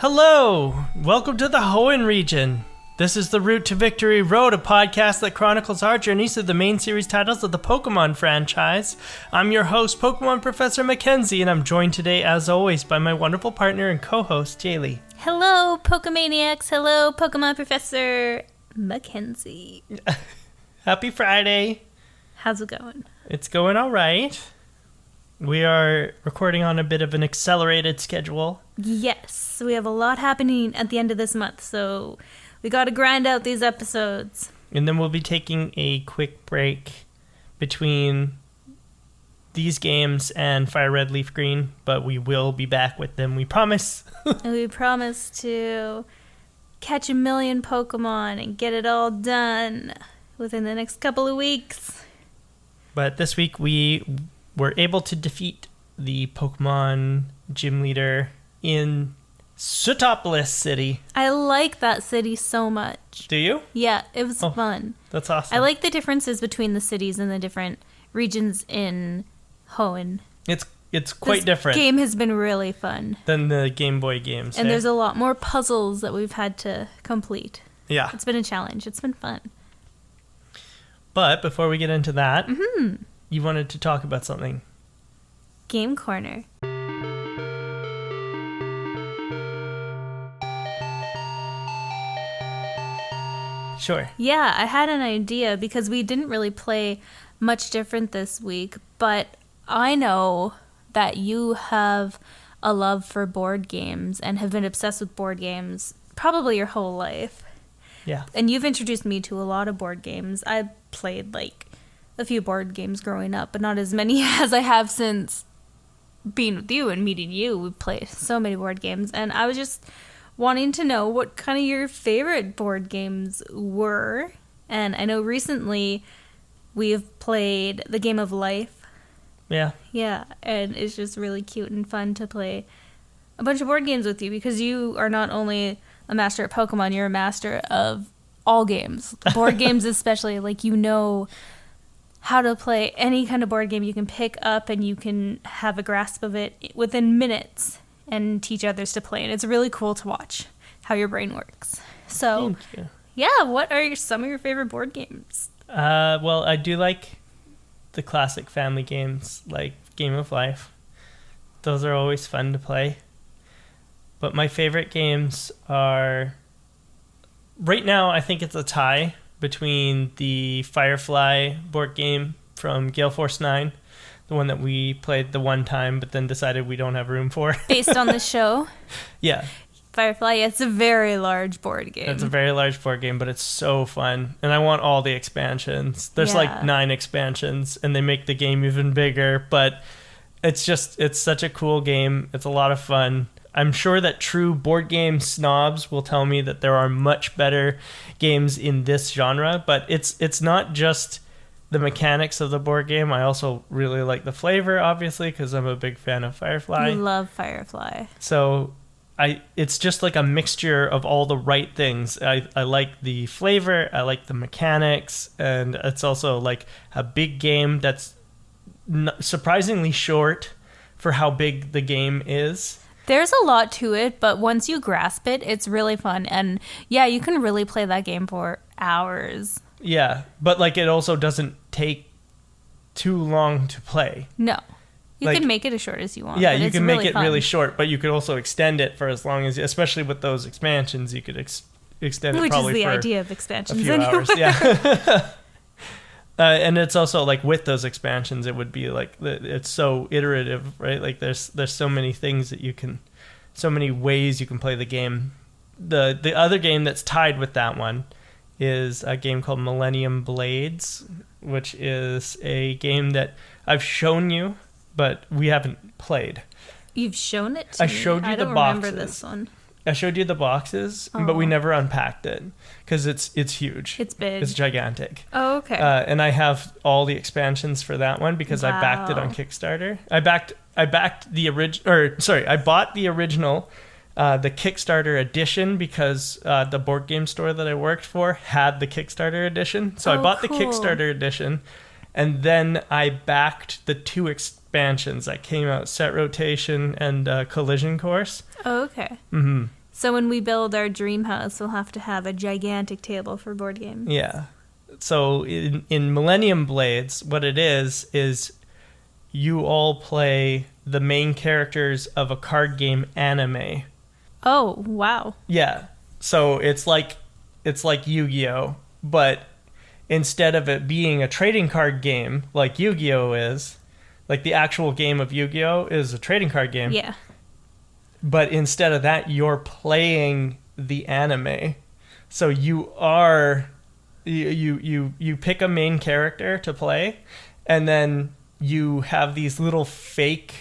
Hello! Welcome to the Hoenn region. This is the Route to Victory Road, a podcast that chronicles our journeys through the main series titles of the Pokémon franchise. I'm your host, Pokémon Professor Mackenzie, and I'm joined today, as always, by my wonderful partner and co-host, Jaylee. Hello, Pokemaniacs. Hello, Pokemon Professor Mackenzie. Happy Friday. How's it going? It's going all right. We are recording on a bit of an accelerated schedule. Yes, we have a lot happening at the end of this month, so we got to grind out these episodes. And then we'll be taking a quick break between these games and Fire Red, Leaf Green, but we will be back with them, we promise. And we promise to catch 1 million Pokemon and get it all done within the next couple of weeks. But this week we were able to defeat the Pokemon gym leader in Sootopolis City. I like that city so much. Do you? Yeah, it was fun. That's awesome. I like the differences between the cities and the different regions in Hoenn. It's quite different. This game has been really fun. Than the Game Boy games. And there's a lot more puzzles that we've had to complete. Yeah. It's been a challenge. It's been fun. But before we get into that, you wanted to talk about something. Game Corner. Sure. Yeah, I had an idea because we didn't really play much different this week, but I know that you have a love for board games and have been obsessed with board games probably your whole life. Yeah. And you've introduced me to a lot of board games. I played like a few board games growing up, but not as many as I have since being with you and meeting you. We've played so many board games, and I was just wanting to know what kind of your favorite board games were. And I know recently we've played the Game of Life. Yeah. Yeah, and it's just really cute and fun to play a bunch of board games with you because you are not only a master at Pokemon, you're a master of all games. Board games especially, like you know how to play any kind of board game you can pick up and you can have a grasp of it within minutes and teach others to play. And it's really cool to watch how your brain works. So, Thank you. Yeah, what are some of your favorite board games? Well, I do like the classic family games like Game of Life. Those are always fun to play. But my favorite games are... Right now, I think it's a tie between the Firefly board game from Gale Force 9, the one that we played the one time but then decided we don't have room for. Based on the show? Yeah. Firefly, it's a very large board game. It's a very large board game, but it's so fun. And I want all the expansions. There's like 9 expansions, and they make the game even bigger. But it's such a cool game. It's a lot of fun. I'm sure that true board game snobs will tell me that there are much better games in this genre, but it's not just the mechanics of the board game. I also really like the flavor, obviously, because I'm a big fan of Firefly. You love Firefly. So it's just like a mixture of all the right things. I like the flavor, I like the mechanics, and it's also like a big game that's surprisingly short for how big the game is. There's a lot to it, but once you grasp it, it's really fun. And yeah, you can really play that game for hours. Yeah, but like it also doesn't take too long to play. No. You like, can make it as short as you want. Yeah, but you it's can make really it fun. really short, but you could also extend it for as long as, especially with those expansions, you could extend it Which probably is the for idea of a expansions few anyway. hours. Yeah. And it's also like with those expansions, it would be like it's so iterative, right? Like there's so many things that you can, so many ways you can play the game. The other game that's tied with that one is a game called Millennium Blades, which is a game that I've shown you, but we haven't played. You've shown it to me. I showed you the boxes. I don't remember this one. I showed you the boxes, but we never unpacked it because it's huge. It's big. It's gigantic. Oh, okay. And I have all the expansions for that one because I backed it on Kickstarter. I backed the original, I bought the original, the Kickstarter edition because the board game store that I worked for had the Kickstarter edition. So I bought the Kickstarter edition, and then I backed the 2 expansions that came out, Set Rotation and Collision Course. Oh, okay. Mm-hmm. So when we build our dream house, we'll have to have a gigantic table for board games. Yeah. So in Millennium Blades, what it is you all play the main characters of a card game anime. Oh, wow. Yeah. So it's like Yu-Gi-Oh, but instead of it being a trading card game like Yu-Gi-Oh is, like the actual game of Yu-Gi-Oh is a trading card game. Yeah. But instead of that, you're playing the anime. So you are you pick a main character to play, and then you have these little fake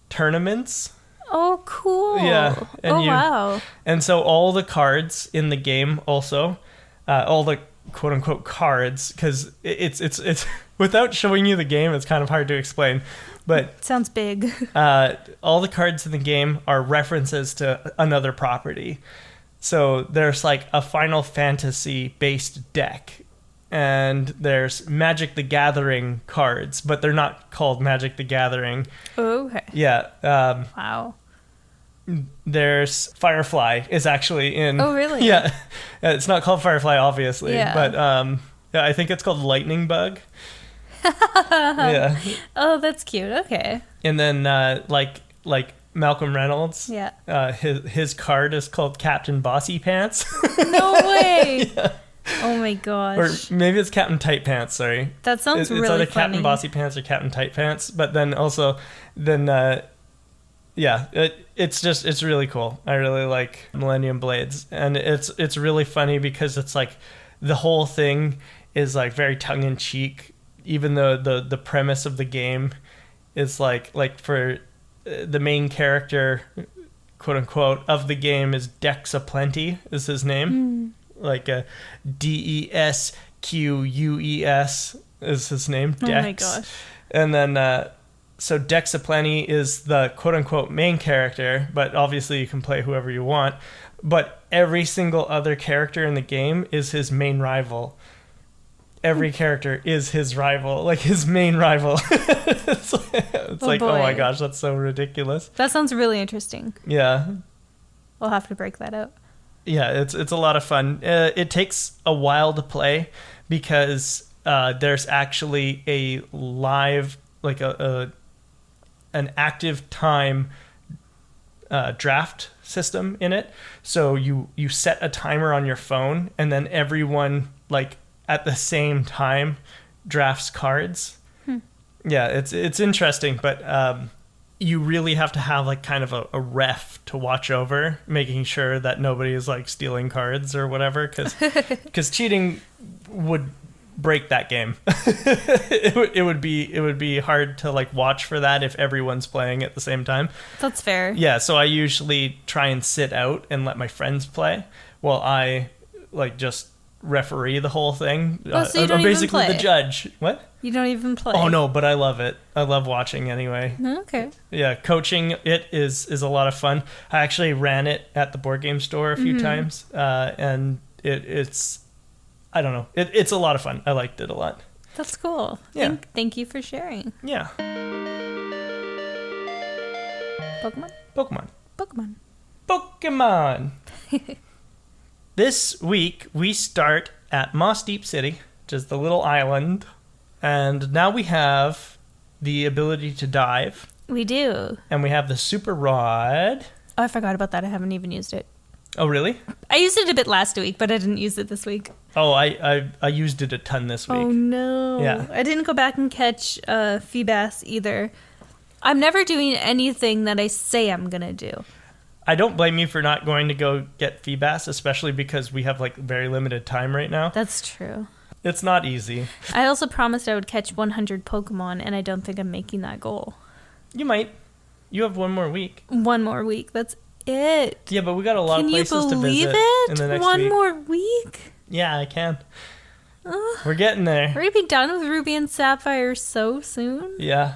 tournaments. Oh, cool. Yeah. And wow. And so all the cards in the game also, all the quote unquote cards, because it's without showing you the game, it's kind of hard to explain. But sounds big. All the cards in the game are references to another property. So there's like a Final Fantasy based deck, and there's Magic the Gathering cards, but they're not called Magic the Gathering. Okay. Yeah. Wow. There's Firefly is actually in. Oh, really? Yeah. It's not called Firefly, obviously. Yeah. But yeah, I think it's called Lightning Bug. Yeah. Oh, that's cute. Okay. And then like Malcolm Reynolds. Yeah. His card is called Captain Bossy Pants. No way. Yeah. Oh my gosh. Or maybe it's Captain Tight Pants, sorry. That sounds really funny. It's either funny. Captain Bossy Pants or Captain Tight Pants, but then also yeah, it's really cool. I really like Millennium Blades, and it's really funny because it's like the whole thing is like very tongue in cheek, even though the premise of the game is like for the main character, quote unquote, of the game is Dex Aplenty is his name, like DESQUES is his name. Dex. Oh my gosh! And then so Dex Aplenty is the quote unquote main character, but obviously you can play whoever you want. But every single other character in the game is his main rival. Every character is his rival, like his main rival. It's like, oh my gosh, that's so ridiculous. That sounds really interesting. Yeah. We'll have to break that out. Yeah, it's a lot of fun. It takes a while to play because there's actually a live, like an active time draft system in it. So you set a timer on your phone, and then everyone like at the same time drafts cards. Yeah, it's interesting, but you really have to have like kind of a ref to watch over, making sure that nobody is like stealing cards or whatever, because cheating would break that game. it would be hard to like watch for that if everyone's playing at the same time. That's fair. Yeah, so I usually try and sit out and let my friends play while I like just referee the whole thing. Oh, so you don't I'm basically even play. the judge. What? You don't even play. Oh no, but I love it. I love watching anyway. Okay. Yeah, coaching it is a lot of fun. I actually ran it at the board game store a few times, and it's I don't know. It's a lot of fun. I liked it a lot. That's cool. Yeah. Thank you for sharing. Yeah. Pokemon. This week we start at Moss Deep City, which is the little island, and now we have the ability to dive. We do. And we have the super rod. Oh, I forgot about that. I haven't even used it. Oh, really? I used it a bit last week, but I didn't use it this week. Oh, I used it a ton this week. Oh, no. Yeah. I didn't go back and catch Feebas either. I'm never doing anything that I say I'm going to do. I don't blame you for not going to go get Feebas, especially because we have like very limited time right now. That's true. It's not easy. I also promised I would catch 100 Pokemon, and I don't think I'm making that goal. You might. You have one more week. One more week. That's it. Yeah, but we got a lot of places to visit. Can you believe in the it? next One week. more week? Yeah, I can. We're getting there. We're going to be done with Ruby and Sapphire so soon? Yeah.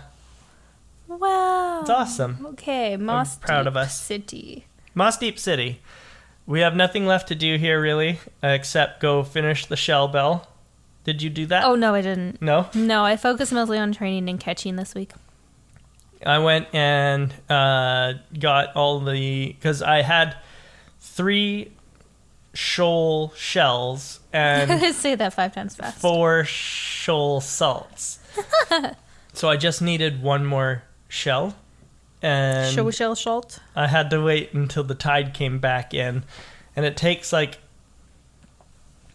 Wow. It's awesome. Okay, Moss proud Deep of us. City. Moss Deep City. We have nothing left to do here, really, except go finish the Shell Bell. Did you do that? Oh, no, I didn't. No? No, I focused mostly on training and catching this week. I went and got all the... Because I had 3 shoal shells and say that 5 times fast. 4 shoal salts. So I just needed 1 more shell. And shell salt. I had to wait until the tide came back in. And it takes like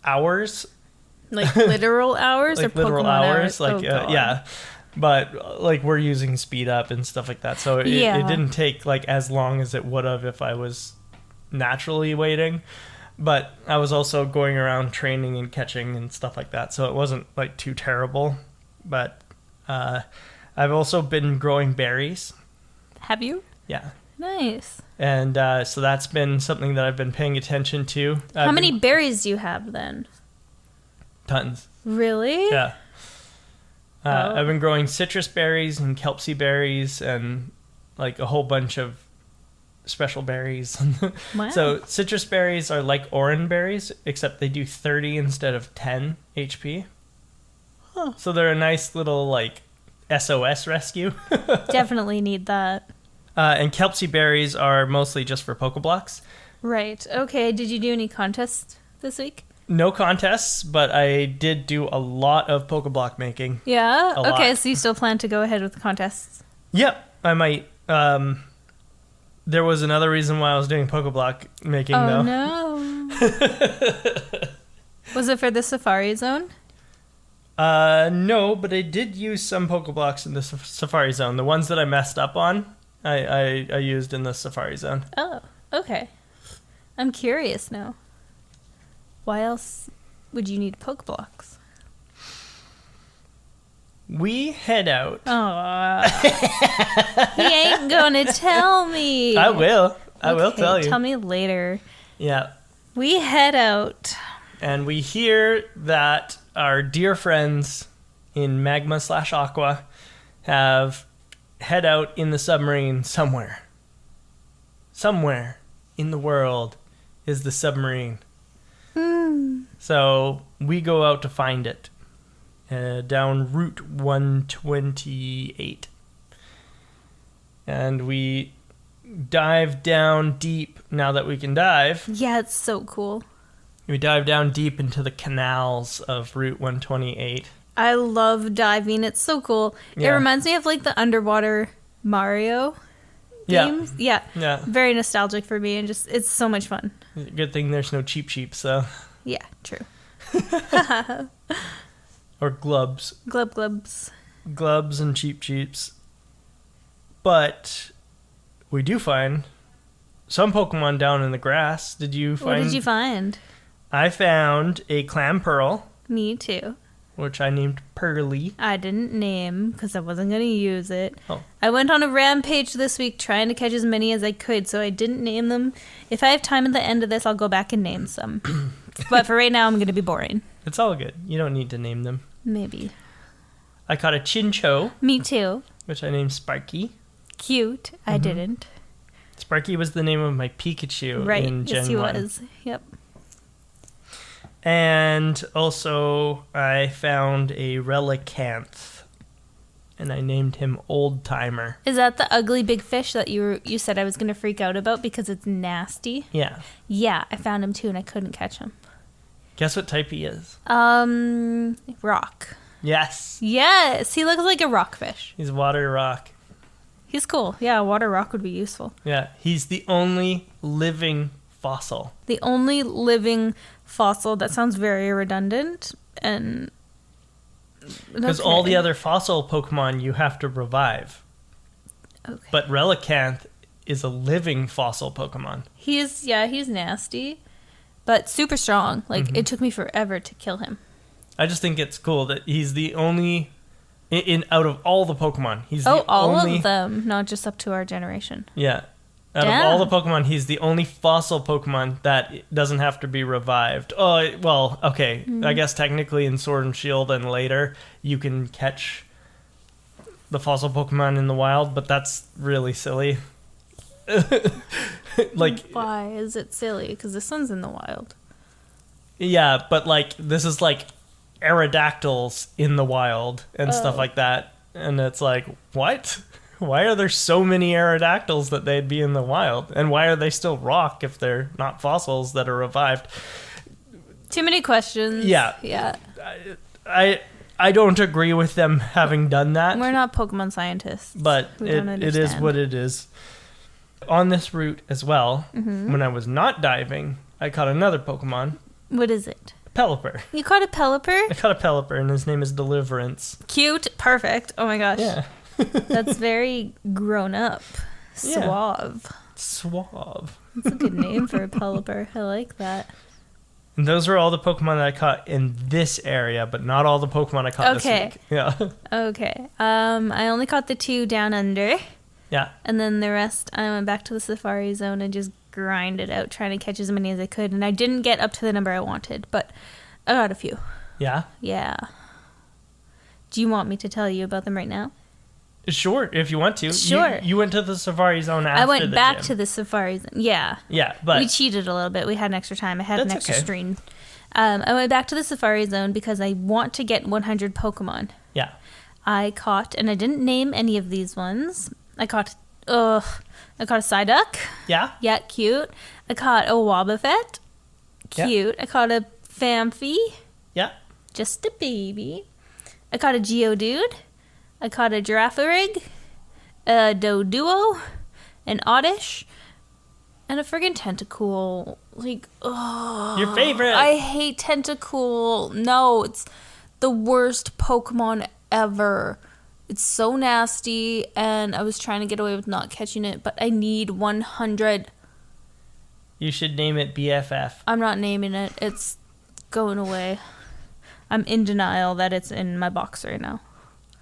hours. Like literal hours like or literal Pokemon hours? Like, God. yeah. But like we're using speed up and stuff like that. So it didn't take like as long as it would have if I was naturally waiting. But I was also going around training and catching and stuff like that. So it wasn't like too terrible. But I've also been growing berries. Have you? Yeah. Nice. And so that's been something that I've been paying attention to. How many berries do you have then? Tons. Really? Yeah. I've been growing citrus berries and kelpie berries and like a whole bunch of special berries. Wow. So citrus berries are like orange berries, except they do 30 instead of 10 HP. Huh. So they're a nice little like SOS rescue. Definitely need that. And kelpie berries are mostly just for Pokeblocks. Right. Okay. Did you do any contests this week? No contests, but I did do a lot of Pokeblock making. Yeah? A okay, lot. so you still plan to go ahead with the contests? Yep, I might. There was another reason why I was doing Pokeblock making, though. Oh, no. Was it for the Safari Zone? No, but I did use some Pokeblocks in the Safari Zone. The ones that I messed up on, I used in the Safari Zone. Oh, okay. I'm curious now. Why else would you need Pokeblocks? We head out. Oh, he ain't gonna tell me. I will. I will tell you. Tell me later. Yeah. We head out. And we hear that our dear friends in Magma/Aqua have head out in the submarine somewhere. Somewhere in the world is the submarine. So we go out to find it down Route 128. And we dive down deep now that we can dive. Yeah, it's so cool. We dive down deep into the canals of Route 128. I love diving. It's so cool. Yeah. It reminds me of like the underwater Mario games. Yeah. Very nostalgic for me and just it's so much fun. Good thing there's no Cheep, so. Yeah, true. Or glubs. Glubs. Glubs and Cheeps. But we do find some Pokemon down in the grass. Did you find? What did you find? I found a Clam Pearl. Me too. Which I named Pearly. I didn't name because I wasn't going to use it. Oh. I went on a rampage this week trying to catch as many as I could, so I didn't name them. If I have time at the end of this, I'll go back and name some. But for right now, I'm going to be boring. It's all good. You don't need to name them. Maybe. I caught a Chinchou. Me too. Which I named Sparky. Cute. I didn't. Sparky was the name of my Pikachu in Gen 1. Yes, he was. Yep. And also, I found a Relicanth, and I named him Old Timer. Is that the ugly big fish that you said I was going to freak out about because it's nasty? Yeah. Yeah, I found him too, and I couldn't catch him. Guess what type he is? Rock. Yes. Yes, he looks like a rockfish. He's water rock. He's cool. Yeah, water rock would be useful. Yeah, he's the only living fossil. The only living fossil. That sounds very redundant. And because all the other fossil Pokemon you have to revive. Okay. But Relicanth is a living fossil Pokemon. He's nasty, but super strong. Like, it took me forever to kill him. I just think it's cool that he's the only, out of all the Pokemon, he's the all only... of them, not just up to our generation. Yeah. Out of all the Pokemon, he's the only fossil Pokemon that doesn't have to be revived. Oh, well, okay. I guess technically in Sword and Shield and later, you can catch the fossil Pokemon in the wild, but that's really silly. Like, why is it silly? Because this one's in the wild. Yeah, but like this is like Aerodactyls in the wild and stuff like that, and it's like, what? Why are there so many Aerodactyls that they'd be in the wild? And why are they still rock if they're not fossils that are revived? Too many questions. Yeah. Yeah. I don't agree with them having done that. We're not Pokemon scientists. But it is what it is. On this route as well, when I was not diving, I caught another Pokemon. What is it? Pelipper. You caught a Pelipper? I caught a Pelipper, and his name is Deliverance. Cute. Perfect. Oh my gosh. Yeah. That's very grown up. Yeah. Suave. Suave. That's a good name for a Pelipper. I like that. And those are all the Pokemon that I caught in this area, but not all the Pokemon I caught this week. Yeah. Okay. I only caught the 2 down under. Yeah. And then the rest, I went back to the Safari Zone and just grinded out, trying to catch as many as I could. And I didn't get up to the number I wanted, but I got a few. Yeah? Yeah. Do you want me to tell you about them right now? Sure, if you want to. Sure. You went to the Safari Zone after I went back gym. to the Safari Zone. Yeah. Yeah, but... We cheated a little bit. We had an extra time. I had an That's extra okay. stream. I went back to the Safari Zone because I want to get 100 Pokemon. Yeah. I caught, and I didn't name any of these ones. I caught a Psyduck. Yeah? Yeah, cute. I caught a Wobbuffet. Yeah. Cute. I caught a Phanpy. Yeah. Just a baby. I caught a Geodude. I caught a Girafarig. A Doduo. An Oddish. And a friggin' Tentacool. Like, oh. Your favorite. I hate Tentacool. No, it's the worst Pokemon ever. It's so nasty, and I was trying to get away with not catching it, but I need 100. You should name it BFF. I'm not naming it. It's going away. I'm in denial that it's in my box right now.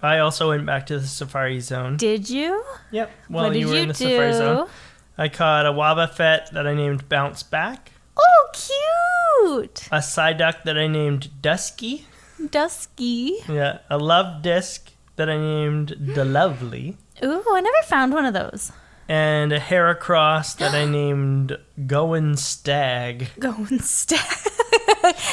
I also went back to the Safari Zone. Did you? Yep. What While did you were you in the do? Safari Zone. I caught a Wobbuffet that I named Bounce Back. Oh, cute! A Psyduck that I named Dusky. Dusky. Yeah. A Love Disc that I named The Lovely. Ooh, I never found one of those. And a Heracross that I named Goin' Stag. Going stag.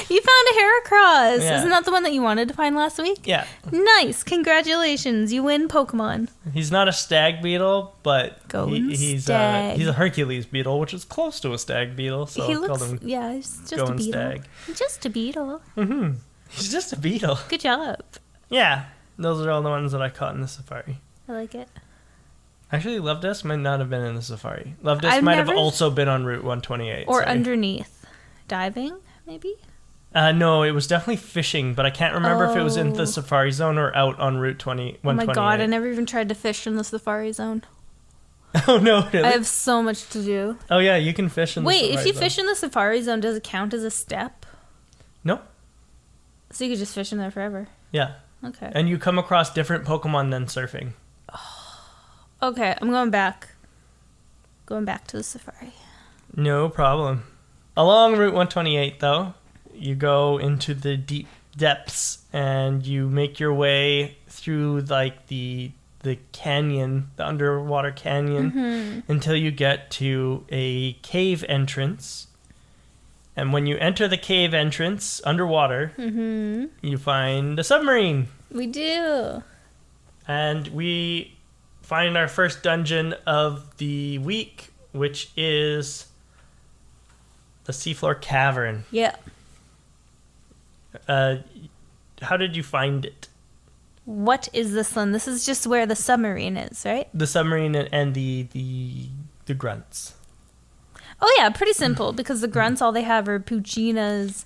You found a Heracross. Yeah. Isn't that the one that you wanted to find last week? Yeah. Nice. Congratulations. You win Pokemon. He's not a stag beetle, but he's stag. a Hercules beetle, which is close to a stag beetle. So He I called looks, him yeah, he's just a Going beetle. Stag. Just a beetle. Mm-hmm. He's just a beetle. Good job. Yeah. Those are all the ones that I caught in the Safari. I like it. Actually, Love Disc might not have been in the Safari. Love Disc I've might never- have also been on Route 128. Or sorry. underneath. Diving, maybe? No, it was definitely fishing, but I can't remember if it was in Oh. the Safari Zone or out on Route 128. Oh my god, I never even tried to fish in the Safari Zone. Oh, no, really? I have so much to do. Oh, yeah, you can fish in the Wait, Safari if you Zone. fish in the Safari Zone, does it count as a step? No. So you could just fish in there forever. Yeah. Okay. And you come across different Pokemon than surfing. Okay, I'm going back. Going back to the Safari. No problem. Along Route 128, though, you go into the deep depths and you make your way through like the canyon, the underwater canyon, until you get to a cave entrance. And when you enter the cave entrance underwater, you find a submarine. We do. And we find our first dungeon of the week, which is the Seafloor Cavern. Yeah. How did you find it? What is this one? This is just where the submarine is, right? The submarine and the grunts. Oh yeah, pretty simple because the grunts all they have are Puccinas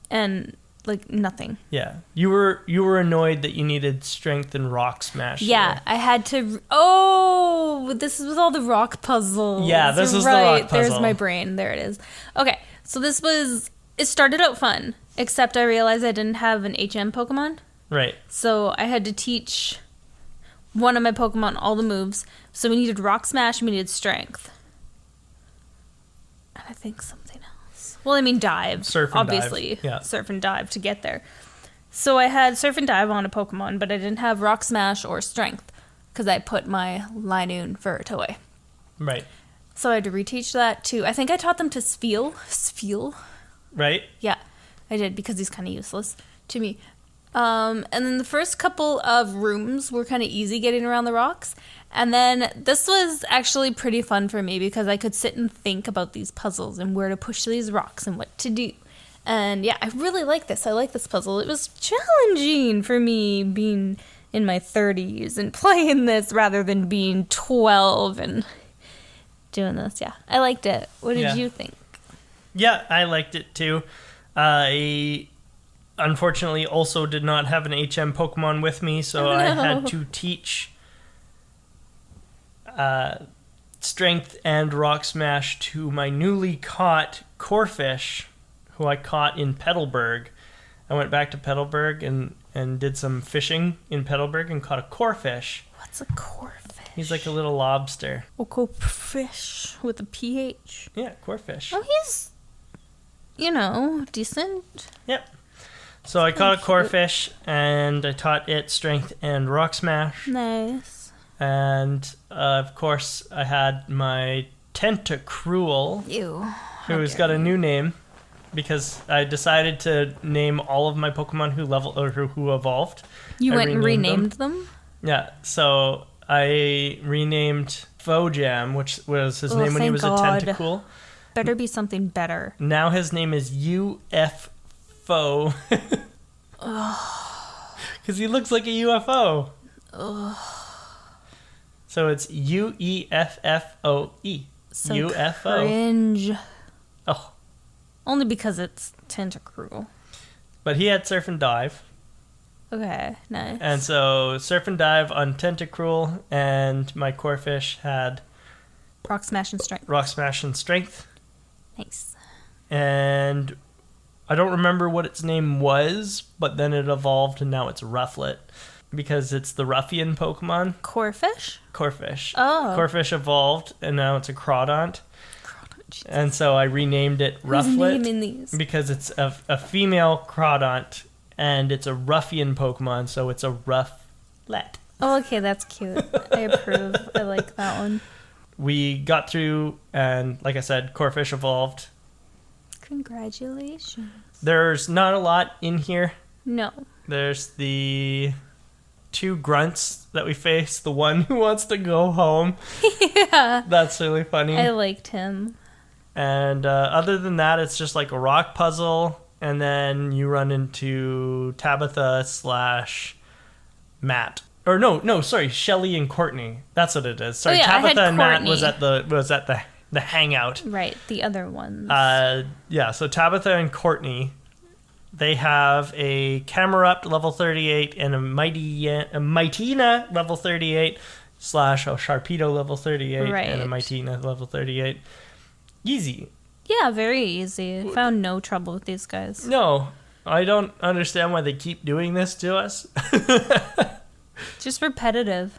and like nothing. Yeah, you were annoyed that you needed strength and rock smash. Yeah, there. I had to. Oh, this is with all the rock puzzles. Yeah, this is the right. rock puzzle. There's my brain. There it is. Okay, so this was. It started out fun, except I realized I didn't have an HM Pokemon. Right. So I had to teach one of my Pokemon all the moves. So we needed Rock Smash and we needed Strength. And I think something else. Well, I mean Dive. Surf and obviously. dive. Yeah. Surf and Dive to get there. So I had Surf and Dive on a Pokemon, but I didn't have Rock Smash or Strength because I put my Linoon for a toy. Right. So I had to reteach that to, I think I taught them to Spheal. Right. Yeah, I did because he's kind of useless to me. And then the first couple of rooms were kind of easy getting around the rocks. And then this was actually pretty fun for me because I could sit and think about these puzzles and where to push these rocks and what to do. And yeah, I really like this. I like this puzzle. It was challenging for me being in my 30s and playing this rather than being 12 and doing this. Yeah, I liked it. What did you think? Yeah, I liked it too. I unfortunately also did not have an HM Pokemon with me, so I had to teach Strength and Rock Smash to my newly caught Corphish, who I caught in Petalburg. I went back to Petalburg and did some fishing in Petalburg and caught a Corphish. What's a Corphish? He's like a little lobster. Oh, Corphish with a PH. Yeah, Corphish. Oh, he's, decent. Yep. So I caught a Corphish and I taught it Strength and Rock Smash. Nice. And of course I had my Tentacruel, who's got a new name. Because I decided to name all of my Pokemon who evolved. You went and renamed them? Yeah, so I renamed Fojam, which was his name when he was a Tentacool. Better be something better. Now his name is UFO. Because he looks like a UFO. So it's UEFFOE. So UFO. Cringe. Oh. Only because it's Tentacruel. But he had Surf and Dive. Okay, nice. And so Surf and Dive on Tentacruel, and my Corphish had Rock Smash and Strength. Rock Smash and Strength. Nice. And I don't remember what its name was, but then it evolved and now it's Rufflet. Because it's the Ruffian Pokemon. Corphish? Corphish. Oh. Corphish evolved and now it's a Crawdont. And so I renamed it Rufflet. Who's naming these? Because it's a female Crawdont and it's a Ruffian Pokemon, so it's a Rufflet. Oh, okay, that's cute. I approve. I like that one. We got through, and like I said, Corphish evolved. Congratulations. There's not a lot in here. No. There's the 2 grunts that we face. The one who wants to go home. Yeah. That's really funny. I liked him. And other than that, it's just like a rock puzzle, and then you run into Tabitha / Matt. Or no, sorry, Shelly and Courtney. That's what it is. Sorry, Tabitha and Matt was at the hangout. Right, the other ones. Yeah, so Tabitha and Courtney, they have a Camerupt level 38 and a Mightyena level 38 / a Sharpedo level 38 and a Mightyena level 38. Easy. Yeah, very easy. I found no trouble with these guys. No, I don't understand why they keep doing this to us. Just repetitive.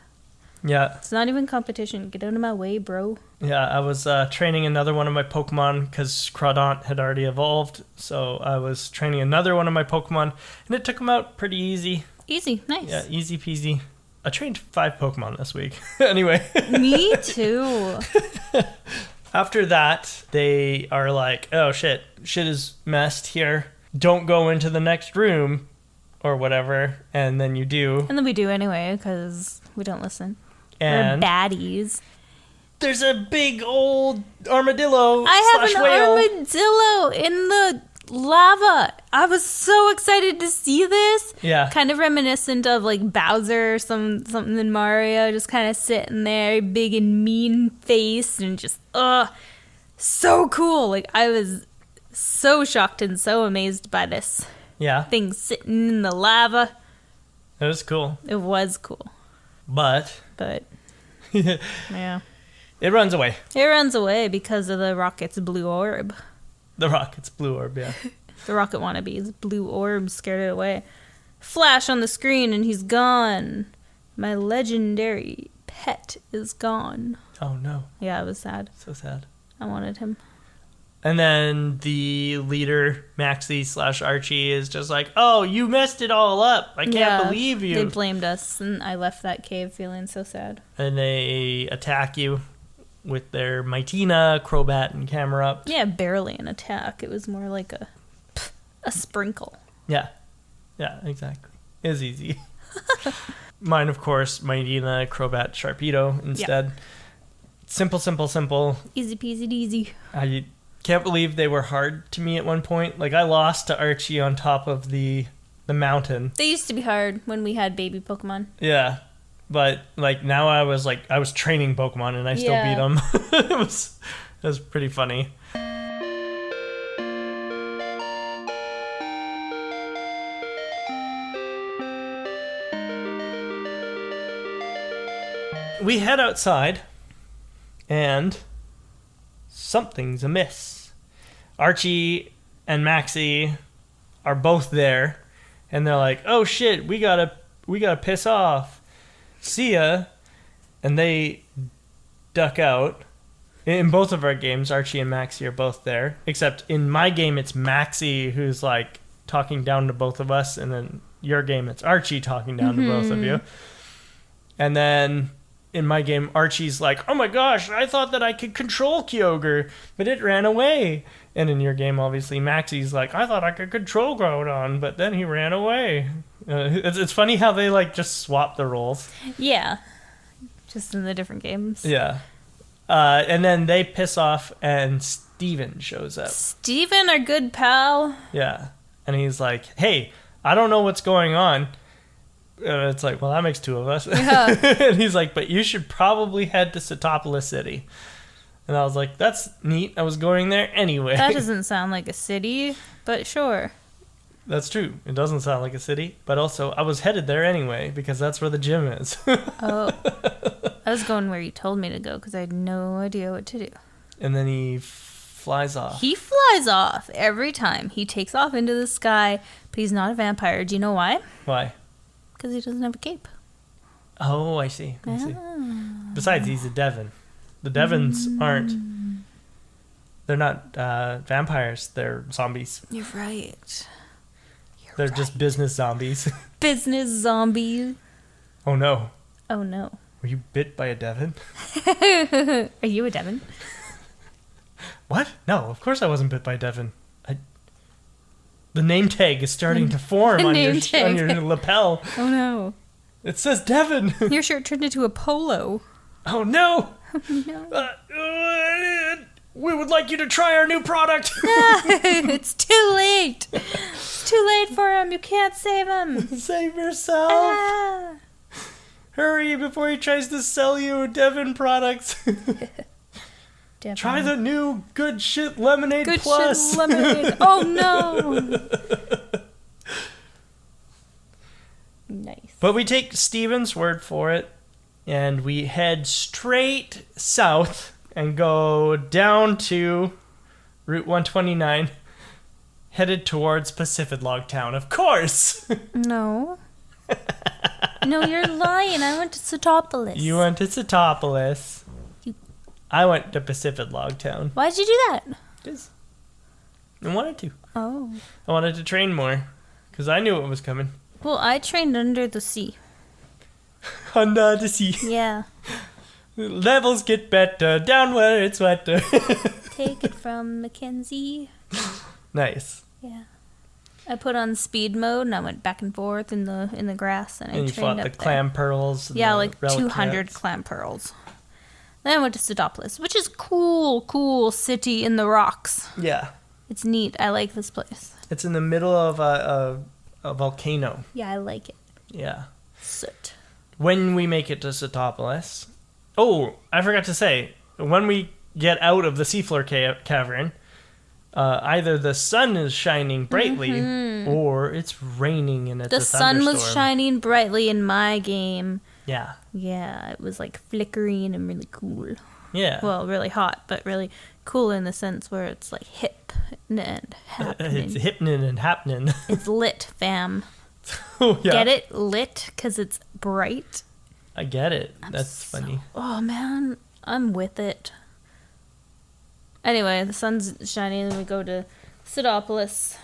Yeah. It's not even competition. Get out of my way, bro. Yeah, I was training another one of my Pokemon because Crawdont had already evolved. So I was training another one of my Pokemon, and it took him out pretty easy. Easy. Nice. Yeah, easy peasy. I trained 5 Pokemon this week. Anyway. Me too. After that, they are like, oh shit is messed here. Don't go into the next room or whatever. And then you do. And then we do anyway because we don't listen. And we're baddies. There's a big old armadillo. I have an whale. armadillo in the lava. I was so excited to see this. Yeah. Kind of reminiscent of like Bowser or something in Mario, just kind of sitting there, big and mean faced, and just so cool. Like I was so shocked and so amazed by this. Yeah. Thing sitting in the lava. It was cool. It was cool. But yeah. It runs away. It runs away because of the rocket's blue orb. The rocket's blue orb, yeah. The rocket wannabe's blue orb scared it away. Flash on the screen and he's gone. My legendary pet is gone. Oh no. Yeah, it was sad. So sad. I wanted him. And then the leader, Maxie / Archie, is just like, oh, you messed it all up. I can't believe you. They blamed us, and I left that cave feeling so sad. And they attack you with their Mightyena, Crobat, and Camerupt. Yeah, barely an attack. It was more like a sprinkle. Yeah. Yeah, exactly. It was easy. Mine, of course, Mightyena, Crobat, Sharpedo instead. Yep. Simple. Easy peasy deasy. I can't believe they were hard to me at one point. Like, I lost to Archie on top of the mountain. They used to be hard when we had baby Pokemon. Yeah. But, like, now I was training Pokemon and I still beat them. It was pretty funny. We head outside, and something's amiss. Archie and Maxie are both there, and they're like, "Oh shit, we gotta piss off. See ya." And they duck out. In both of our games, Archie and Maxie are both there, except in my game it's Maxie who's like talking down to both of us, and then your game it's Archie talking down to both of you. And then in my game, Archie's like, "Oh my gosh, I thought that I could control Kyogre, but it ran away." And in your game, obviously, Maxie's like, "I thought I could control Groudon, but then he ran away." It's funny how they like just swap the roles. Yeah, just in the different games. Yeah. And then they piss off, and Steven shows up. Steven, our good pal. Yeah. And he's like, "Hey, I don't know what's going on." It's like, well, that makes two of us. Yeah. And he's like, "But you should probably head to Sootopolis City." And I was like, "That's neat. I was going there anyway." That doesn't sound like a city, but sure. That's true. It doesn't sound like a city, but also I was headed there anyway because that's where the gym is. Oh. I was going where you told me to go because I had no idea what to do. And then he flies off. He flies off every time. He takes off into the sky, but he's not a vampire. Do you know why? Why? Because he doesn't have a cape. Oh, I see. Besides, he's a Devon. The Devons aren't. They're not vampires. They're zombies. You're right. They're just business zombies. Business zombies. Oh, no. Oh, no. Were you bit by a Devon? Are you a Devon? What? No, of course I wasn't bit by a Devon. The name tag is starting to form on your lapel. Oh, no. It says Devon. Your shirt turned into a polo. Oh, no. Oh, no. We would like you to try our new product. It's too late. It's too late for him. You can't save him. Save yourself. Hurry before he tries to sell you Devon products. Devon. Try the new Good Shit Lemonade Plus. Good Shit Lemonade. Oh, no. Nice. But we take Steven's word for it, and we head straight south and go down to Route 129, headed towards Pacific Log Town, of course. No. No, you're lying. I went to Sootopolis. You went to Sootopolis. I went to Pacific Log Town. Why'd you do that? Because I wanted to. Oh. I wanted to train more, because I knew it was coming. Well, I trained under the sea. Under the sea. Yeah. Levels get better down where it's wetter. Take it from Mackenzie. Nice. Yeah. I put on speed mode and I went back and forth in the grass and I trained up there. And you fought the clam pearls. Yeah, like 200 clam pearls. Then I went to Sootopolis, which is cool city in the rocks. Yeah. It's neat. I like this place. It's in the middle of a volcano. Yeah, I like it. Yeah. Soot. When we make it to Sootopolis... Oh, I forgot to say, when we get out of the seafloor cavern, either the sun is shining brightly or it's raining and it's a thunderstorm. The sun was shining brightly in my game. Yeah. Yeah, it was like flickering and really cool. Yeah. Well, really hot, but really cool in the sense where it's like hip and happening. It's happening and happening. It's lit, fam. Oh, yeah. Get it? Lit because it's bright. I get it. That's funny. Oh, man. I'm with it. Anyway, the sun's shining and we go to Sootopolis.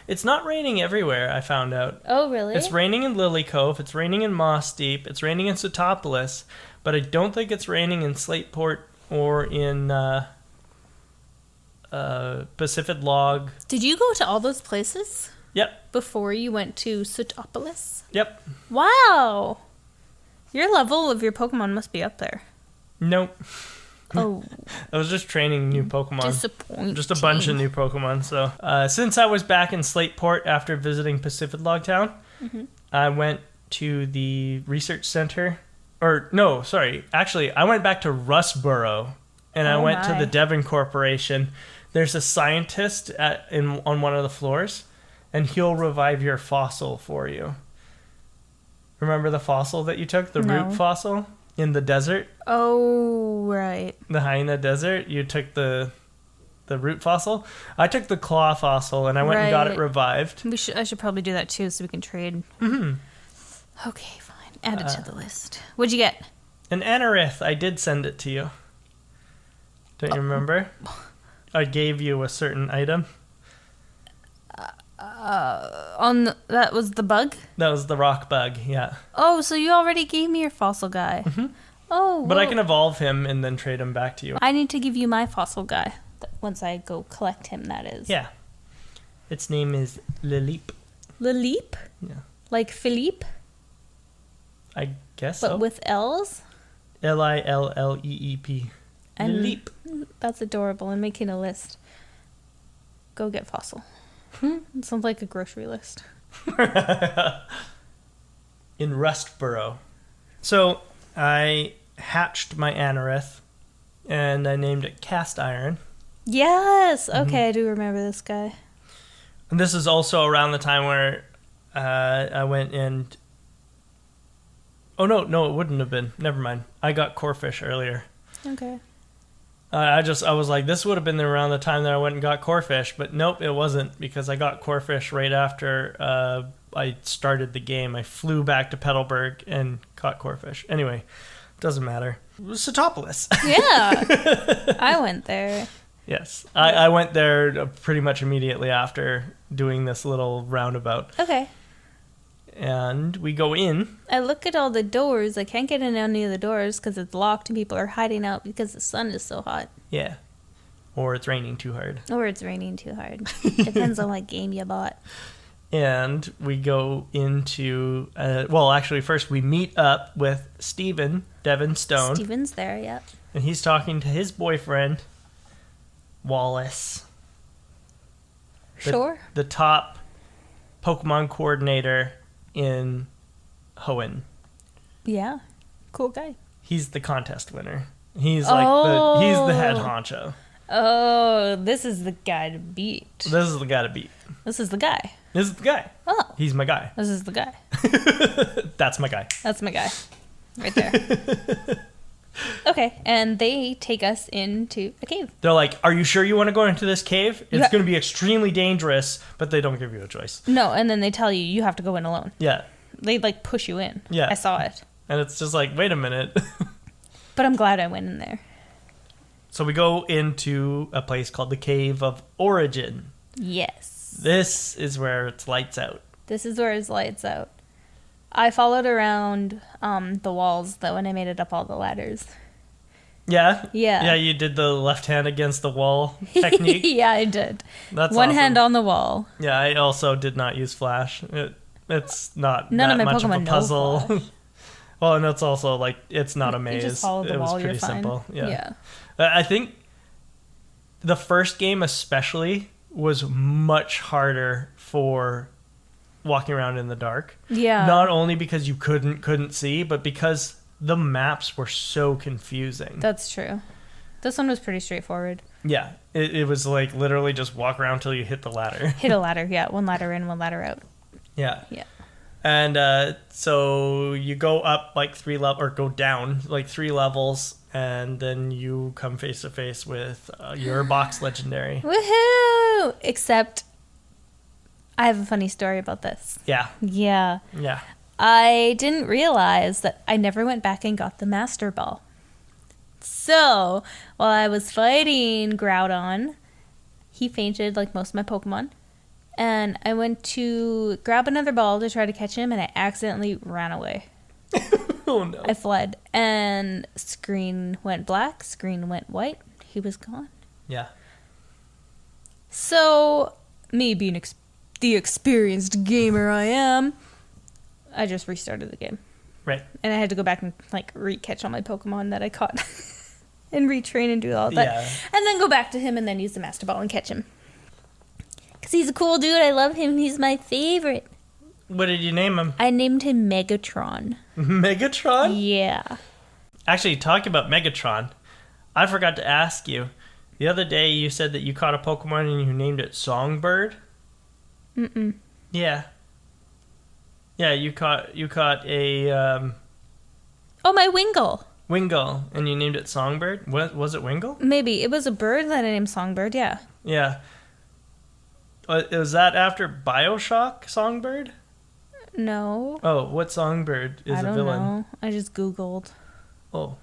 It's not raining everywhere, I found out. Oh, really? It's raining in Lily Cove, it's raining in Moss Deep, it's raining in Sootopolis, but I don't think it's raining in Slateport or in Pacific Log. Did you go to all those places? Yep. Before you went to Sootopolis? Yep. Wow. Your level of your Pokemon must be up there. Nope. Oh. I was just training new Pokemon. Disappointing. Just a bunch of new Pokemon. So, since I was back in Slateport after visiting Pacific Log Town, I went to the research center. Or, no, sorry. Actually, I went back to Rustboro, and I went to the Devon Corporation. There's a scientist on one of the floors, and he'll revive your fossil for you. Remember the fossil that you took? The root fossil in the desert? Oh, right. The Hyena Desert? You took the root fossil? I took the claw fossil, and I went and got it revived. I should probably do that, too, so we can trade. Okay, fine. Add it to the list. What'd you get? An Anorith. I did send it to you. Don't you remember? I gave you a certain item. That was the bug? That was the rock bug, yeah. Oh, so you already gave me your fossil guy. Oh, but I can evolve him and then trade him back to you. I need to give you my fossil guy once I go collect him, that is. Yeah. Its name is Lilip. Lilip? Yeah. Like Philippe? I guess so. But with L's? Lilleep. Lilip. That's adorable. I'm making a list. Go get fossil. It sounds like a grocery list. In Rustboro. So, I hatched my Anorith, and I named it Cast Iron. Yes! Okay, I do remember this guy. And this is also around the time where I went and... Oh, no, it wouldn't have been. Never mind. I got Corefish earlier. Okay. I was like, this would have been around the time that I went and got Corefish, but nope, it wasn't, because I got Corefish right after I started the game. I flew back to Petalburg and caught Corefish. Anyway, doesn't matter. It was Sootopolis. Yeah, I went there. Yes, I went there pretty much immediately after doing this little roundabout. Okay. And we go in. I look at all the doors. I can't get in any of the doors because it's locked and people are hiding out because the sun is so hot. Yeah. Or it's raining too hard. Depends on what game you bought. And we go into... actually, first we meet up with Devin Stone. Steven's there, yep. And he's talking to his boyfriend, Wallace. Sure. The top Pokemon coordinator in Hoenn. Yeah. Cool guy. He's the contest winner. He's like he's the head honcho. Oh, this is the guy to beat. This is the guy. This is the guy. Oh. He's my guy. This is the guy. That's my guy. That's my guy. Right there. Okay, and they take us into a cave. They're like, are you sure you want to go into this cave? It's going to be extremely dangerous, but they don't give you a choice. No, and then they tell you have to go in alone. Yeah. They, push you in. Yeah. I saw it. And it's just like, wait a minute. But I'm glad I went in there. So we go into a place called the Cave of Origin. Yes. This is where it's lights out. I followed around the walls, though, and I made it up all the ladders. Yeah? Yeah. Yeah, you did the left hand against the wall technique? Yeah, I did. That's One awesome. hand on the wall. Yeah, I also did not use Flash. It's not None that of my much Pokemon of a puzzle. know Flash. Well, and it's also, it's not a maze. You just follow the it was wall, pretty you're fine. simple. Yeah. I think the first game especially was much harder for walking around in the dark. Yeah. Not only because you couldn't see, but because the maps were so confusing. That's true. This one was pretty straightforward. Yeah. It was literally just walk around till you hit the ladder. Hit a ladder, yeah. One ladder in, one ladder out. Yeah. Yeah. And so you go up 3 levels, or go down 3 levels, and then you come face to face with your box legendary. Woohoo! Except I have a funny story about this. Yeah. Yeah. Yeah. I didn't realize that I never went back and got the Master Ball. So, while I was fighting Groudon, he fainted like most of my Pokemon. And I went to grab another ball to try to catch him, and I accidentally ran away. Oh, no. I fled, and screen went black, screen went white. He was gone. Yeah. So, me being the experienced gamer I am, I just restarted the game. Right. And I had to go back and like re-catch all my Pokemon that I caught and retrain and do all that. Yeah. And then go back to him and then use the Master Ball and catch him. Because he's a cool dude. I love him. He's my favorite. What did you name him? I named him Megatron. Megatron? Yeah. Actually, talking about Megatron, I forgot to ask you. The other day you said that you caught a Pokemon and you named it Songbird. Mm-mm. Yeah. Yeah, you caught a Oh, my Wingull. Wingull, and you named it Songbird. Was it Wingull? Maybe. It was a bird that I named Songbird, yeah. Yeah. Was that after BioShock Songbird? No. Oh, what Songbird is I don't a villain? know. I just Googled. Oh.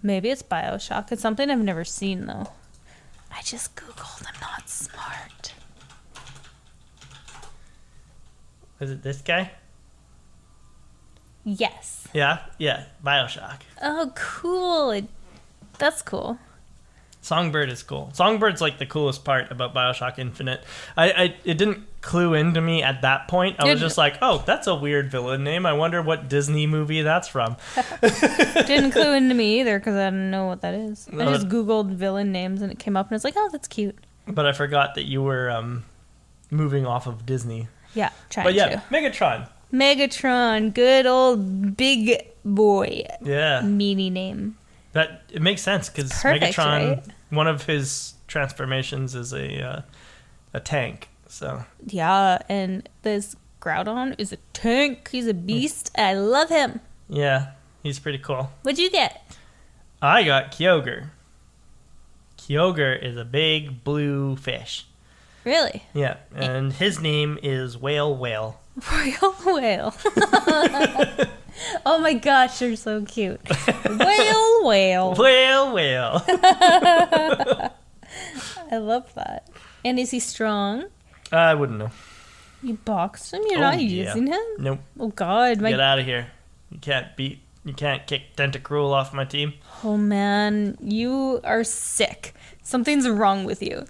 Maybe it's BioShock. It's something I've never seen, though. I just Googled. I'm not smart. Is it this guy? Yes. Yeah, BioShock. Oh, cool. That's cool. Songbird is cool. Songbird's like the coolest part about BioShock Infinite. It didn't clue into me at that point. I was just like, oh, that's a weird villain name. I wonder what Disney movie that's from. Didn't clue into me either because I didn't know what that is. I just Googled villain names and it came up and it's like, oh, that's cute. But I forgot that you were moving off of Disney. Yeah, trying But yeah, to. Megatron. Megatron, good old big boy. Yeah. Meanie name. It makes sense because Perfect, Megatron, right? one of his transformations is a tank. So Yeah, and this Groudon is a tank. He's a beast. I love him. yeah, he's pretty cool. What'd you get? I got Kyogre. Kyogre is a big blue fish. Really? Yeah, and his name is Whale Whale. Royal whale. Oh my gosh, you're so cute. Whale whale. Whale Whale. I love that. And is he strong? I wouldn't know. You boxed him? You're not using him? Nope. Oh god. Get out of here. You can't kick Tentacruel off my team. Oh man, you are sick. Something's wrong with you.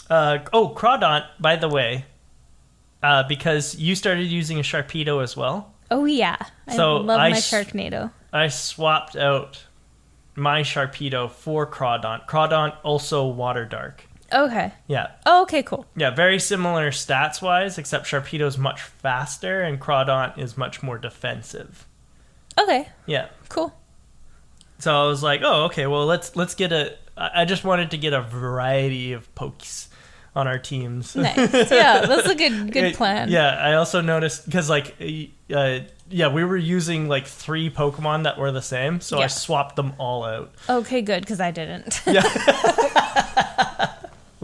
Crawdont, by the way, because you started using a Sharpedo as well. Oh yeah, I love my Sharknado. I swapped out my Sharpedo for Crawdont. Crawdont also Water Dark. Okay. Yeah. Oh, okay, cool. Yeah, very similar stats-wise, except Sharpedo's much faster and Crawdont is much more defensive. Okay. Yeah. Cool. So I was like, oh, okay, well, let's get I just wanted to get a variety of pokes on our teams. Nice. Yeah, that's a good plan. Yeah, I also noticed, because, we were using, 3 Pokemon that were the same, so I swapped them all out. Okay, good, because I didn't. Yeah.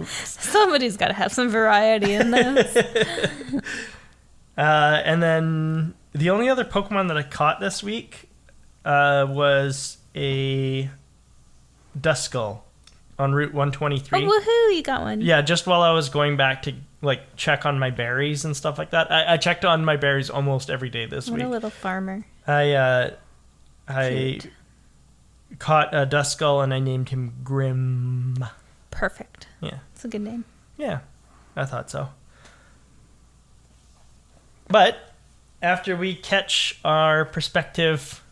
Somebody's got to have some variety in this. And then the only other Pokemon that I caught this week was a Duskull on Route 123. Oh, woohoo, you got one. Yeah, just while I was going back to check on my berries and stuff like that. I checked on my berries almost every day this week. What a little farmer. I Cute. caught a Duskull and I named him Grim. Perfect. Yeah. It's a good name. Yeah, I thought so. But after we catch our prospective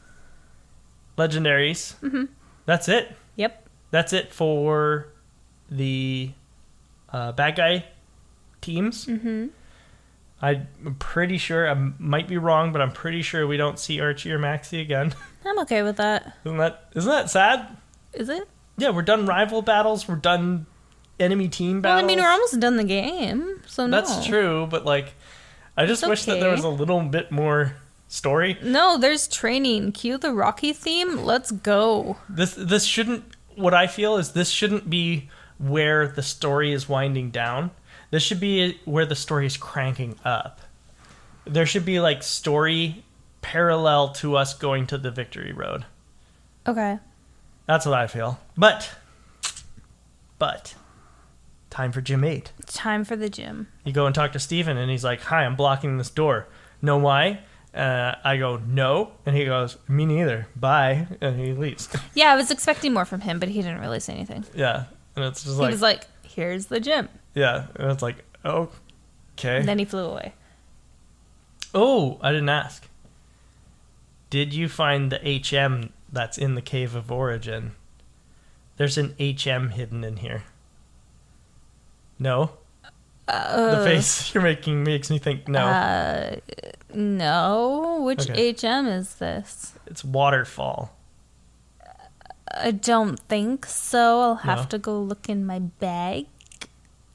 legendaries, that's it. Yep. That's it for the bad guy teams. Mm-hmm. I'm pretty sure, I might be wrong, but I'm pretty sure we don't see Archie or Maxie again. I'm okay with that. Isn't that sad? Is it? Yeah, we're done rival battles. We're done enemy team battles. Well, I mean, we're almost done the game, so no. That's true, but I just wish that there was a little bit more story. No, there's training. Cue the Rocky theme. Let's go. This shouldn't. What I feel is this shouldn't be where the story is winding down. This should be where the story is cranking up. There should be story parallel to us going to the victory road. Okay. That's what I feel. But time for Gym 8. Time for the gym. You go and talk to Steven and he's like, "Hi, I'm blocking this door." Know why? I go, "No." And he goes, "Me neither. Bye." And he leaves. Yeah, I was expecting more from him, but he didn't really say anything. Yeah. And it's just He was like, "Here's the gym." yeah. And it's like, okay. And then he flew away. Oh, I didn't ask. Did you find the HM that's in the Cave of Origin? There's an HM hidden in here. No? The face you're making makes me think no. No. Which Okay. HM is this? It's Waterfall. I don't think so. I'll have No. to go look in my bag.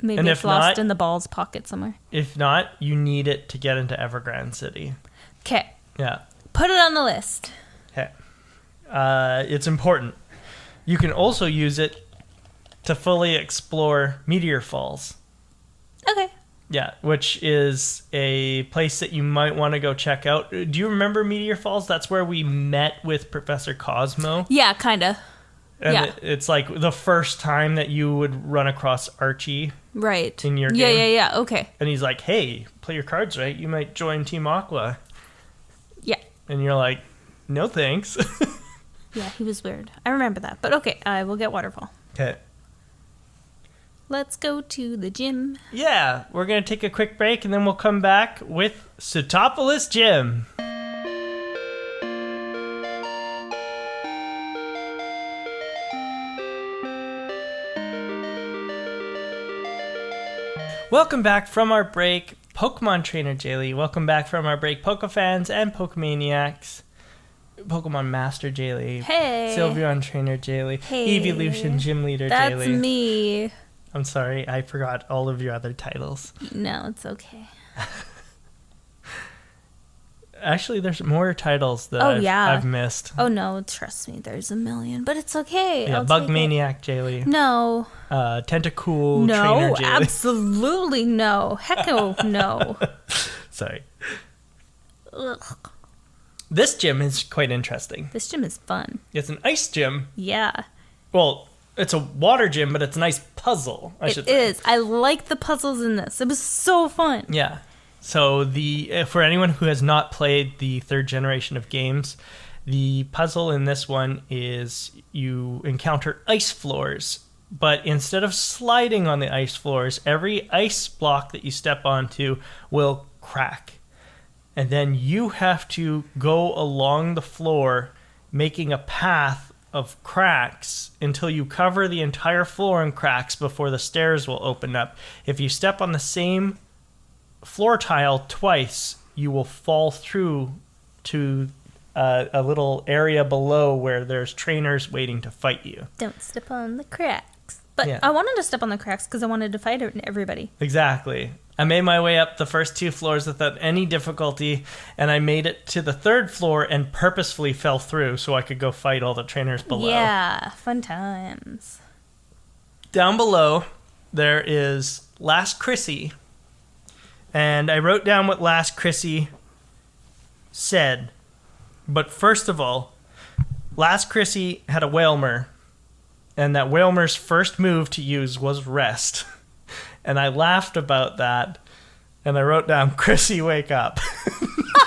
Maybe And it's if lost not- in the balls pocket somewhere. If not, you need it to get into Evergrande City. Okay. Yeah. Put it on the list. Okay. It's important. You can also use it to fully explore Meteor Falls. Okay. Yeah, which is a place that you might want to go check out. Do you remember Meteor Falls? That's where we met with Professor Cosmo. Yeah, kind of. And Yeah. it's like the first time that you would run across Archie. Right. In your Yeah, game. yeah. Okay. And he's like, hey, play your cards right. You might join Team Aqua. Yeah. And you're like, no thanks. Yeah, he was weird. I remember that. But okay, I will get Waterfall. Okay. Let's go to the gym. Yeah, we're going to take a quick break and then we'll come back with Sootopolis Gym. Welcome back from our break, Pokemon Trainer Jaylee. Welcome back from our break, Pokefans and Pokemaniacs. Pokemon Master Jaylee. Hey. Sylveon Trainer Jaylee. Hey. Evolution Gym Leader That's Jaylee. me. I'm sorry, I forgot all of your other titles. No, it's okay. Actually, there's more titles that Oh, yeah. I've missed. Oh no, trust me, there's a million, but it's okay. Yeah, I'll Bug take it. Maniac Jaylee. No. Tentacool Trainer No, Jaylee. absolutely no. Hecko no. Sorry. Ugh. This gym is quite interesting. This gym is fun. It's an ice gym. Yeah. Well, it's a water gym, but it's a nice puzzle, I should It say. is. I like the puzzles in this. It was so fun. Yeah. So for anyone who has not played the third generation of games, the puzzle in this one is you encounter ice floors, but instead of sliding on the ice floors, every ice block that you step onto will crack. And then you have to go along the floor, making a path of cracks until you cover the entire floor in cracks before the stairs will open up. If you step on the same floor tile twice, you will fall through to a little area below where there's trainers waiting to fight you. Don't step on the cracks. But Yeah. I wanted to step on the cracks because I wanted to fight everybody. Exactly. I made my way up the first 2 floors without any difficulty, and I made it to the 3rd floor and purposefully fell through so I could go fight all the trainers below. Yeah, fun times. Down below, there is Last Chrissy. And I wrote down what Last Chrissy said. But first of all, Last Chrissy had a Wailmer. And that Wailmer's first move to use was Rest. And I laughed about that. And I wrote down, Chrissy, wake up.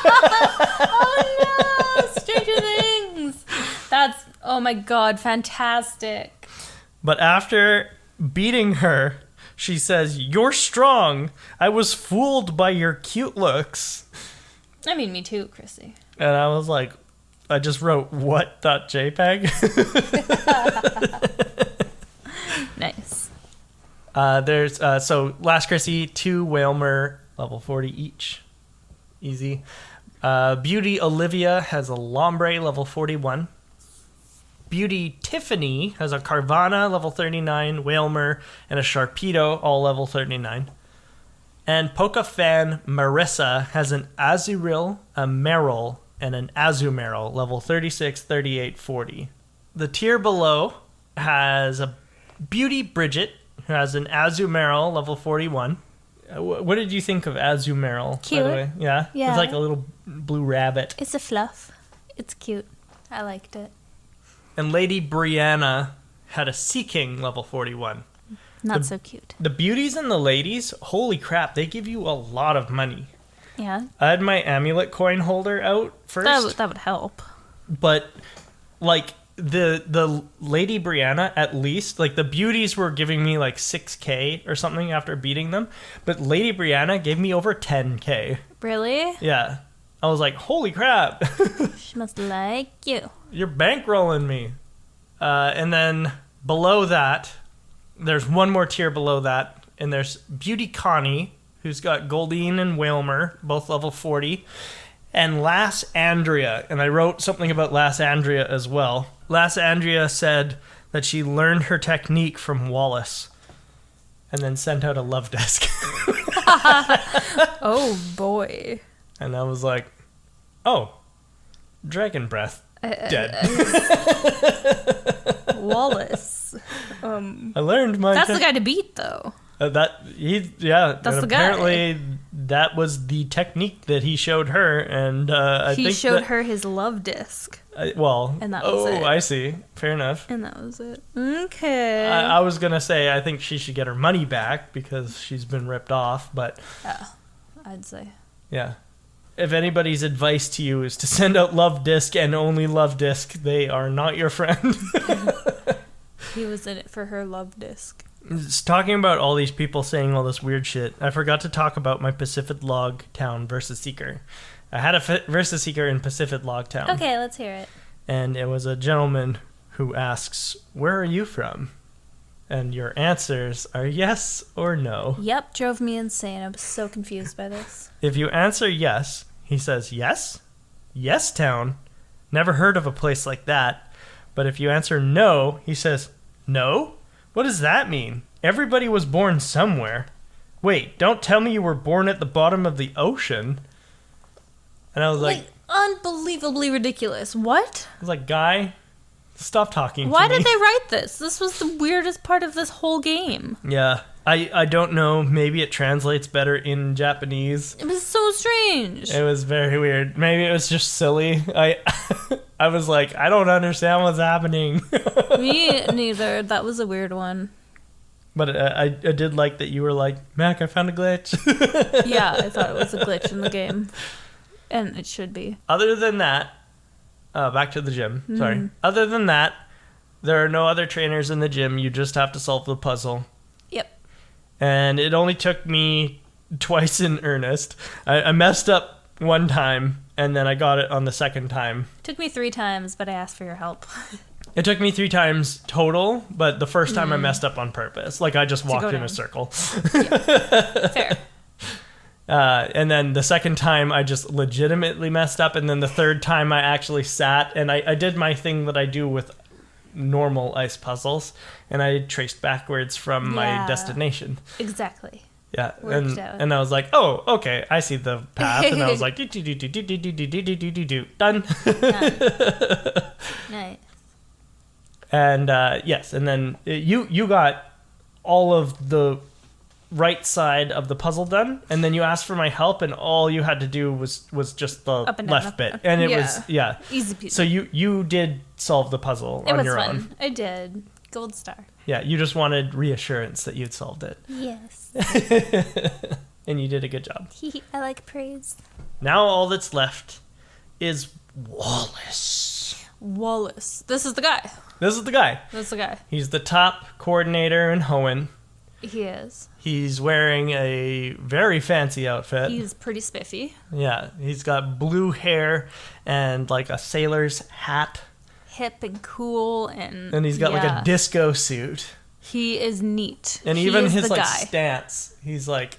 Oh no, Stranger Things. That's, oh my god, fantastic. But after beating her, she says, you're strong. I was fooled by your cute looks. I mean, me too, Chrissy. And I was like, I just wrote what.jpg. Nice. There's so Last Chrissy, 2 Wailmer, level 40 each. Easy. Beauty Olivia has a Lombre, level 41. Beauty Tiffany has a Carvana, level 39, Wailmer, and a Sharpedo, all level 39. And Pokefan Marissa has an Azuril, a Meryl, and an Azumarill, level 36, 38, 40. The tier below has a Beauty Bridget, who has an Azumarill, level 41. What did you think of Azumarill, Cute. by the way? Yeah? Yeah. It's like a little blue rabbit. It's a fluff. It's cute. I liked it. And Lady Brianna had a Sea King, level 41. Not so cute. The beauties and the ladies, holy crap, they give you a lot of money. Yeah. I had my amulet coin holder out first, That would help. but like the Lady Brianna, at least, like the beauties were giving me like 6K or something after beating them, but Lady Brianna gave me over 10K. Really? Yeah. I was like, holy crap. She must like you. You're bankrolling me. And then below that, there's one more tier below that, and there's Beauty Connie, who's got Goldeen and Whalmer, both level 40, and Lass Andrea. And I wrote something about Lass Andrea as well. Lass Andrea said that she learned her technique from Wallace and then sent out a love disc. Oh, boy. And I was like, oh, Dragon Breath. Dead. Wallace. I learned my... That's the guy to beat, though. That's the apparently guy. That was the technique that he showed her, and he showed her his love disc. And that was it. I see. Fair enough. And that was it. Okay. I was gonna say I think she should get her money back because she's been ripped off, but yeah, I'd say. Yeah. If anybody's advice to you is to send out love disc and only love disc, they are not your friend. He was in it for her love disc. It's talking about all these people saying all this weird shit. I forgot to talk about my Pacific Log Town versus Seeker. I had a versus Seeker in Pacific Log Town. Okay, let's hear it. And it was a gentleman who asks, "Where are you from?" And your answers are yes or no. Yep, drove me insane. I was so confused by this. If you answer yes, he says yes. Yes, town. Never heard of a place like that. But if you answer no, he says no. What does that mean? Everybody was born somewhere. Wait, don't tell me you were born at the bottom of the ocean. And I was like unbelievably ridiculous. What? I was like, guy, stop talking to me. Why did they write this? This was the weirdest part of this whole game. Yeah. I don't know. Maybe it translates better in Japanese. It was so strange. It was very weird. Maybe it was just silly. I was like, I don't understand what's happening. Me neither. That was a weird one. But I did like that you were like, Mac, I found a glitch. Yeah, I thought it was a glitch in the game. And it should be. Other than that, back to the gym. Sorry. Other than that, there are no other trainers in the gym. You just have to solve the puzzle. Yep. And it only took me twice in earnest. I messed up one time, and then I got it on the second time. It took me 3 times, but I asked for your help. It took me 3 times total, but the first time I messed up on purpose. Like, I just walked in a circle. Yeah. Fair. And then the second time, I just legitimately messed up. And then the third time, I actually sat, and I did my thing that I do with normal ice puzzles, and I traced backwards from my destination. Exactly. Yeah, and I was like, oh, okay, I see the path, and I was like, done. Nice. And yes, and then you got all of the right side of the puzzle done, and then you asked for my help, and all you had to do was just the left bit, and it was easy peasy. So you did solve the puzzle on your own. I did. Gold star. Yeah, you just wanted reassurance that you'd solved it. Yes. And you did a good job. I like praise. Now all that's left is Wallace. This is the guy. This is the guy. That's the guy. He's the top coordinator in Hoenn. He is. He's wearing a very fancy outfit. He's pretty spiffy. Yeah, he's got blue hair and like a sailor's hat. Hip and cool, and he's got like a disco suit. He is neat. And even his like stance, he's like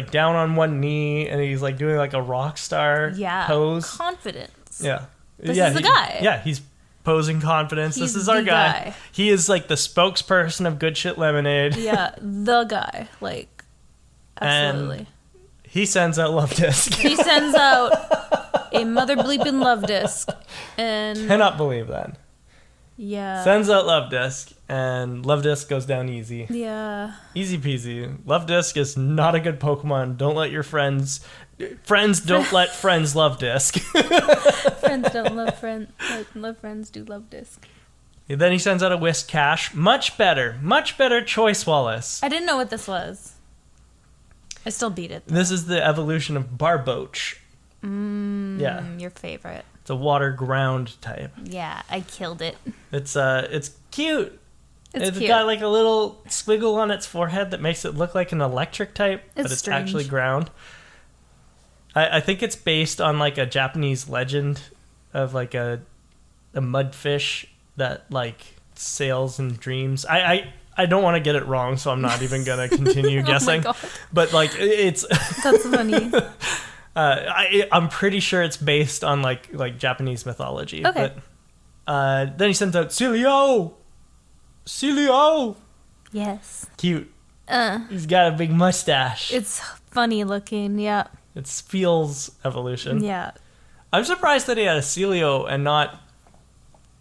down on one knee, and he's like doing like a rock star pose. Confidence. Yeah, this is the guy. Yeah, he's posing confidence. This is our guy. He is like the spokesperson of Good Shit Lemonade. Yeah, the guy. Like, absolutely. And he sends out love disc. He sends out a mother bleeping love disc, and cannot believe that. Yeah. Sends out love disc, and love disc goes down easy. Yeah. Easy peasy. Love disc is not a good Pokemon. Don't let your friends don't let friends love disc. Friends don't love friends. Love friends do love disc. Then he sends out a Whisk Cash. Much better choice, Wallace. I didn't know what this was. I still beat it, though. This is the evolution of Barboach. Yeah. Your favorite. It's a water ground type. Yeah, I killed it. It's cute. It's cute. got like a little squiggle on its forehead that makes it look like an electric type, but it's strange. actually ground. I think it's based on like a Japanese legend of like a mudfish that like sails in dreams. I don't want to get it wrong, so I'm not even gonna continue guessing. Oh my God. But like it's That's funny. I'm pretty sure it's based on like Japanese mythology. Okay. But then he sends out Celio. Yes. Cute. He's got a big mustache. It's funny looking, yeah. It's Feels evolution. Yeah. I'm surprised that he had a Celio and not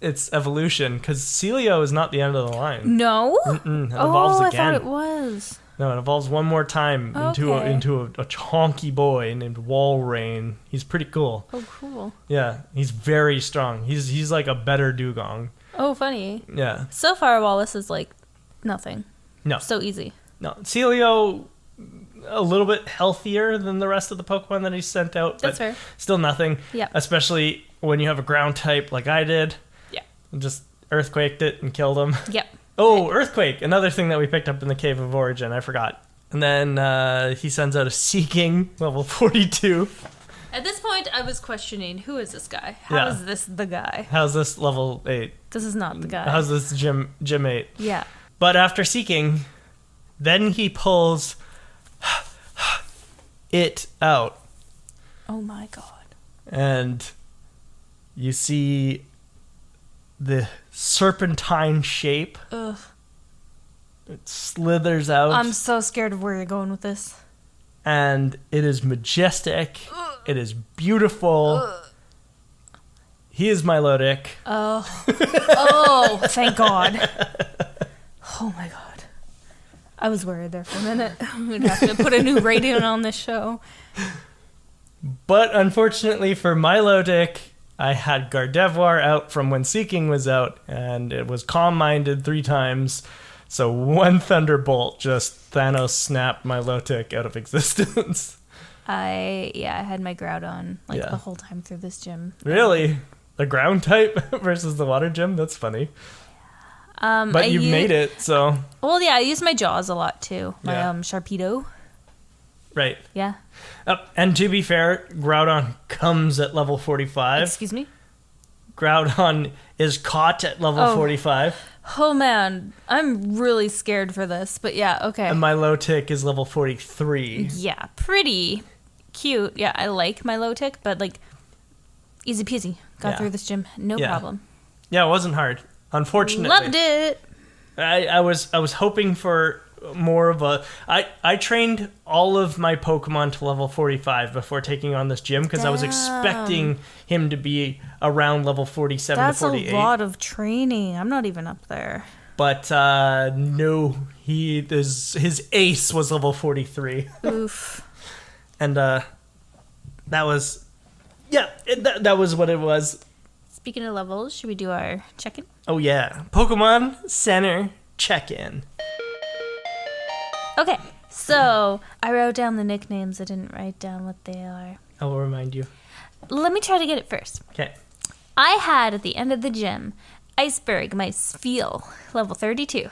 its evolution, because Celio is not the end of the line. No? It evolves again. I thought it was. No, it evolves one more time into a chonky boy named Walrein. He's pretty cool. Oh, cool. Yeah, he's very strong. He's like a better dugong. Oh, funny. Yeah. So far, Wallace is like nothing. No. So easy. No. Celio, a little bit healthier than the rest of the Pokemon that he sent out. That's but fair. Still nothing. Yeah. Especially when you have a ground type like I did. Yeah. Just earthquaked it and killed him. Yep. Oh, Earthquake. Another thing that we picked up in the Cave of Origin. I forgot. And then he sends out a Seeking, level 42. At this point, I was questioning, who is this guy? How is this the guy? How's this level 8? This is not the guy. How's this gym 8? Yeah. But after Seeking, then he pulls it out. Oh my God. And you see the serpentine shape. Ugh. It slithers out. I'm so scared of where you're going with this. And it is majestic. Ugh. It is beautiful. Ugh. He is Milotic. Oh. Oh, thank God. Oh my God. I was worried there for a minute. We'd have to put a new rating on this show. But unfortunately for Milotic, I had Gardevoir out from when Seeking was out, and it was calm-minded 3 times. So one Thunderbolt just Thanos snapped Milotic out of existence. I had my Groudon the whole time through this gym. Really? The ground type versus the water gym? That's funny. But you made it, so... Well, yeah, I use my Jaws a lot, too. My Sharpedo. Right. Yeah. And to be fair, Groudon comes at level 45. Excuse me? Groudon is caught at level 45. Oh, man. I'm really scared for this, but yeah, okay. And Milotic is level 43. Yeah, pretty cute. Yeah, I like Milotic, but easy peasy. Got through this gym, no problem. Yeah, it wasn't hard. Unfortunately. Loved it. I was hoping for more of a... I trained all of my Pokemon to level 45 before taking on this gym, because I was expecting him to be around level 47 to 48. That's a lot of training. I'm not even up there. But no, his ace was level 43. Oof. And that was... Yeah, that was what it was. Speaking of levels, should we do our check-in? Oh yeah. Pokemon Center check-in. Okay, so I wrote down the nicknames. I didn't write down what they are. I will remind you. Let me try to get it first. Okay. I had, at the end of the gym, Iceberg, my Spheal, level 32.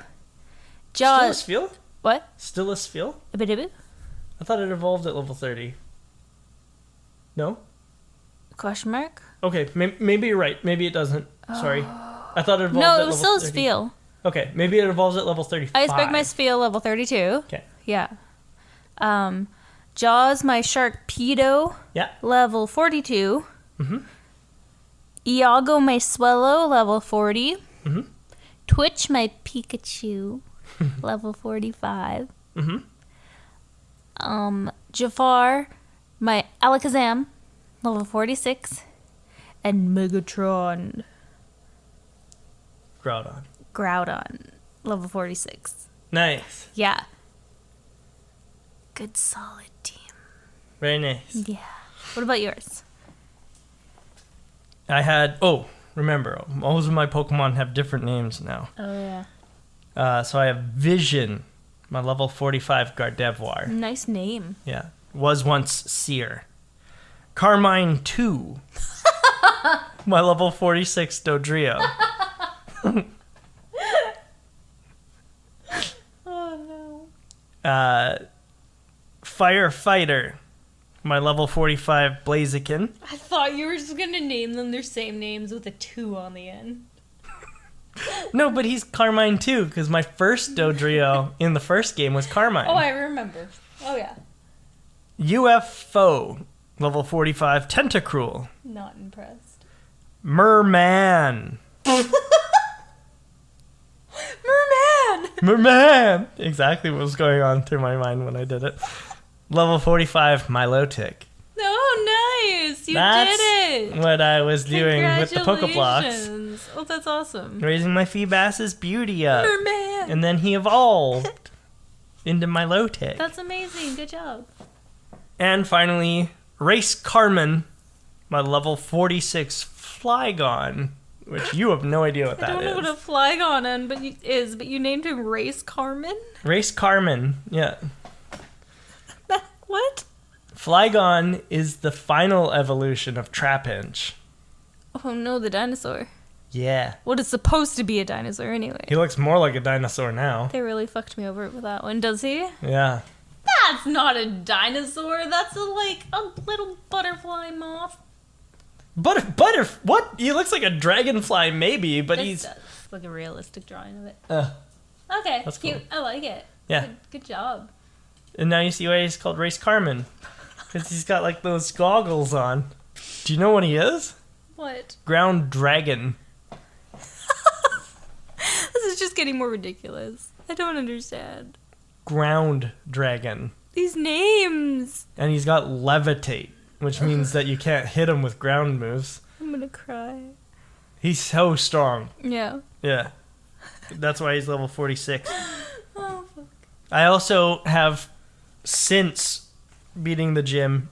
Jaws... Still a Spheal? What? Still a Spheal? A-bit-a-bit? I thought it evolved at level 30. No? Question mark? Okay, maybe you're right. Maybe it doesn't. Sorry. I thought it evolved No, at it was level still a 30. Spheal. Okay, maybe it evolves at level 35. Iceberg, my Spheal, level 32. Okay. Yeah. Jaws, my Sharpedo, level 42. Mm-hmm. Iago, my Swellow, level 40. Mm-hmm. Twitch, my Pikachu, level 45. Mm-hmm. Jafar, my Alakazam, level 46. And Megatron. Groudon, level 46. Nice. Yeah. Good solid team. Very nice. Yeah. What about yours? I had... Oh, remember, most of my Pokemon have different names now. Oh, yeah. So I have Vision, my level 45 Gardevoir. Nice name. Yeah. Was once Seer. Carmine 2. My level 46 Dodrio. Oh no. Firefighter. My level 45 Blaziken. I thought you were just gonna name them their same names with a 2 on the end. No, but he's Carmine too, because my first Dodrio in the first game was Carmine. Oh, I remember. Oh yeah. UFO. Level 45 Tentacruel. Not impressed. Merman. Merman! Merman! Exactly what was going on through my mind when I did it. Level 45 Milotic. Oh, nice! You That's did it! what I was doing with the Pokeblocks. Congratulations. Oh, that's awesome. Raising my Feebas's beauty up. Merman! And then he evolved into Milotic. That's amazing. Good job. And finally, Race Carmen, my level 46 Flygon, which you have no idea what that is. I don't know what a Flygon is, but you named him Race Carmen? Race Carmen, yeah. What? Flygon is the final evolution of Trapinch. Oh no, the dinosaur. Yeah. What is supposed to be a dinosaur anyway? He looks more like a dinosaur now. They really fucked me over with that one, does he? Yeah. That's not a dinosaur. That's a little butterfly moth. What? He looks like a dragonfly maybe, but It's like a realistic drawing of it. Okay, that's cute. cool. I like it. Yeah. Good job. And now you see why he's called Race Carmen. Because he's got like those goggles on. Do you know what he is? What? Ground Dragon. This is just getting more ridiculous. I don't understand. Ground Dragon. These names. And he's got Levitate, which means that you can't hit him with ground moves. I'm gonna cry. He's so strong. Yeah. Yeah. That's why he's level 46. Oh, fuck. I also have, since beating the gym,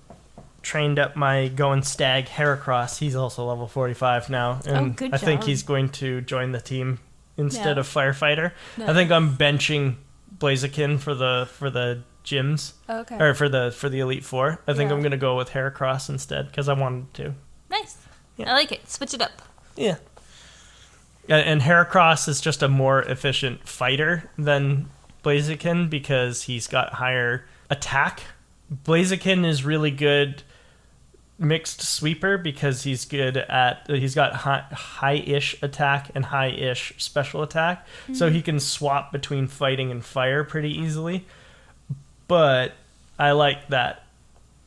trained up my Going Stag Heracross. He's also level 45 now. And good I think job. he's going to join the team instead Yeah. of Firefighter. Nice. I think I'm benching Blaziken for the gyms. Okay. Or for the Elite Four. I think Yeah. I'm going to go with Heracross instead because I wanted to. Nice. Yeah. I like it. Switch it up. Yeah. And Heracross is just a more efficient fighter than Blaziken because he's got higher attack. Blaziken is really good mixed sweeper because he's got high-ish attack and high-ish special attack. Mm-hmm. So he can swap between fighting and fire pretty easily. But I like that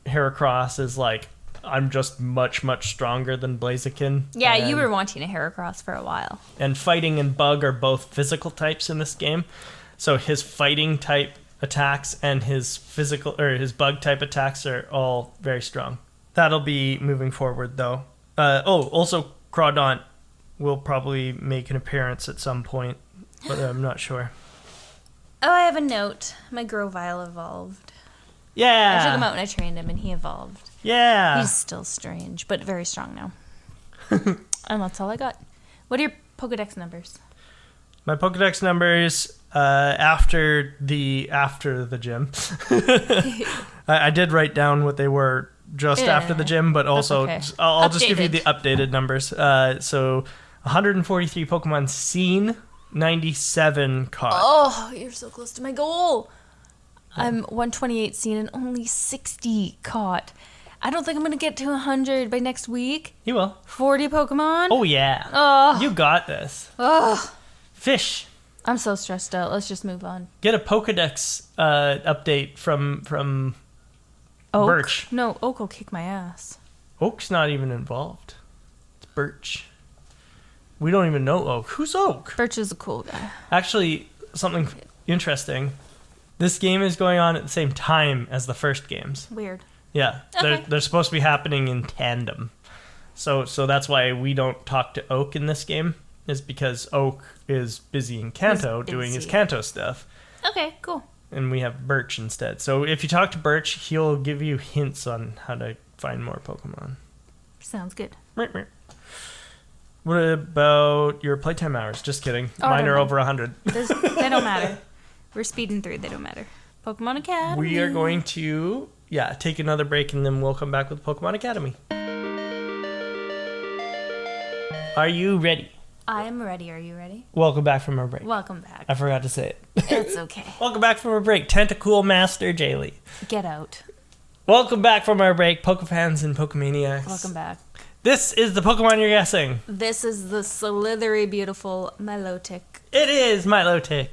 Heracross is like, I'm just much, much stronger than Blaziken. Yeah, you were wanting a Heracross for a while. And fighting and bug are both physical types in this game. So his fighting type attacks and his his bug type attacks are all very strong. That'll be moving forward though. Also Crawdaunt will probably make an appearance at some point, but I'm not sure. Oh, I have a note. My Grovyle evolved. Yeah. I took him out and I trained him and he evolved. Yeah. He's still strange, but very strong now. And that's all I got. What are your Pokedex numbers? My Pokedex numbers after the gym. I did write down what they were just after the gym, but also okay. I'll just give you the updated numbers. So 143 Pokemon seen, 97 caught. Oh, you're so close to my goal. I'm 128 seen and only 60 caught. I don't think I'm going to get to 100 by next week. You will. 40 Pokemon? Oh, yeah. Oh. You got this. Oh. Fish. I'm so stressed out. Let's just move on. Get a Pokedex update from Oak? Birch. No, Oak will kick my ass. Oak's not even involved. It's Birch. We don't even know Oak. Who's Oak? Birch is a cool guy. Actually, something interesting. This game is going on at the same time as the first games. Weird. Yeah, Okay. they're supposed to be happening in tandem. So that's why we don't talk to Oak in this game, is because Oak is busy in Kanto doing his Kanto stuff. Okay, cool. And we have Birch instead. So if you talk to Birch, he'll give you hints on how to find more Pokemon. Sounds good. What about your playtime hours? Just kidding. Oh, Mine are no. over 100. They don't matter. We're speeding through. They don't matter. Pokemon Academy. We are going to, take another break, and then we'll come back with Pokemon Academy. Are you ready? I am ready. Are you ready? Welcome back from our break. Welcome back. I forgot to say it. It's okay. Welcome back from our break, Tentacool Master Jaylee. Get out. Welcome back from our break, Pokefans and Pokemaniacs. Welcome back. This is the Pokemon you're guessing. This is the slithery, beautiful Milotic. It is Milotic.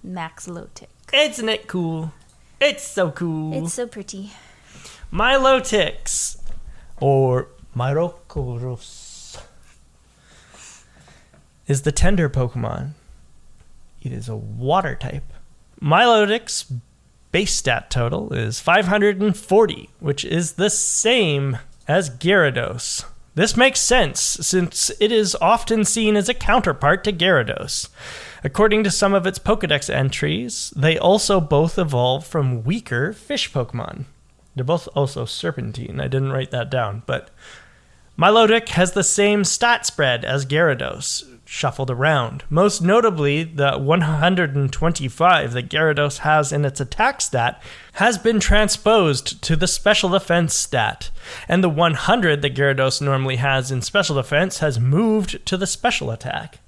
Max Lotic. Isn't it cool? It's so cool. It's so pretty. Milotics, or Myrokoros, is the tender Pokemon. It is a water type. Milotic's base stat total is 540, which is the same as Gyarados. This makes sense, since it is often seen as a counterpart to Gyarados. According to some of its Pokedex entries, they also both evolve from weaker fish Pokemon. They're both also Serpentine. I didn't write that down, but Milotic has the same stat spread as Gyarados, shuffled around. Most notably, the 125 that Gyarados has in its attack stat has been transposed to the special defense stat, and the 100 that Gyarados normally has in special defense has moved to the special attack.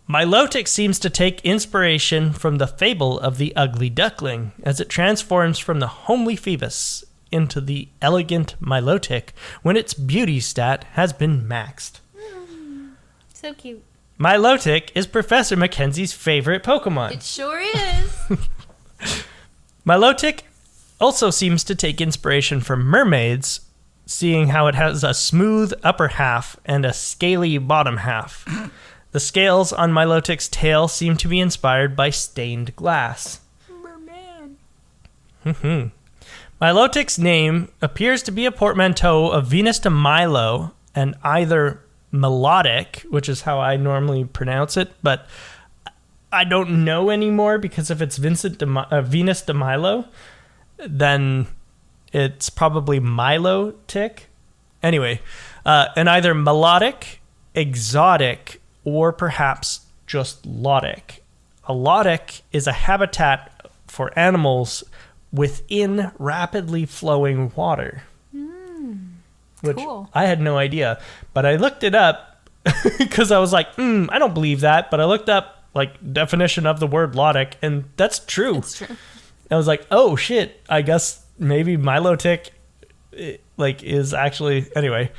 Milotic seems to take inspiration from the fable of the ugly duckling, as it transforms from the homely Phoebus into the elegant Milotic when its beauty stat has been maxed. So cute. Milotic is Professor Mackenzie's favorite Pokemon. It sure is. Milotic also seems to take inspiration from mermaids, seeing how it has a smooth upper half and a scaly bottom half. The scales on Milotic's tail seem to be inspired by stained glass. Merman. Milotic's name appears to be a portmanteau of Venus de Milo and either melodic, which is how I normally pronounce it, but I don't know anymore, because if it's Venus de Milo, then it's probably Milotic. Anyway, and either melodic, exotic, or perhaps just lotic. A lotic is a habitat for animals within rapidly flowing water. Which cool. I had no idea, but I looked it up because I was like, I don't believe that. But I looked up like definition of the word lotic, and that's true. It's true. I was like, oh shit, I guess maybe Milotic is actually, anyway.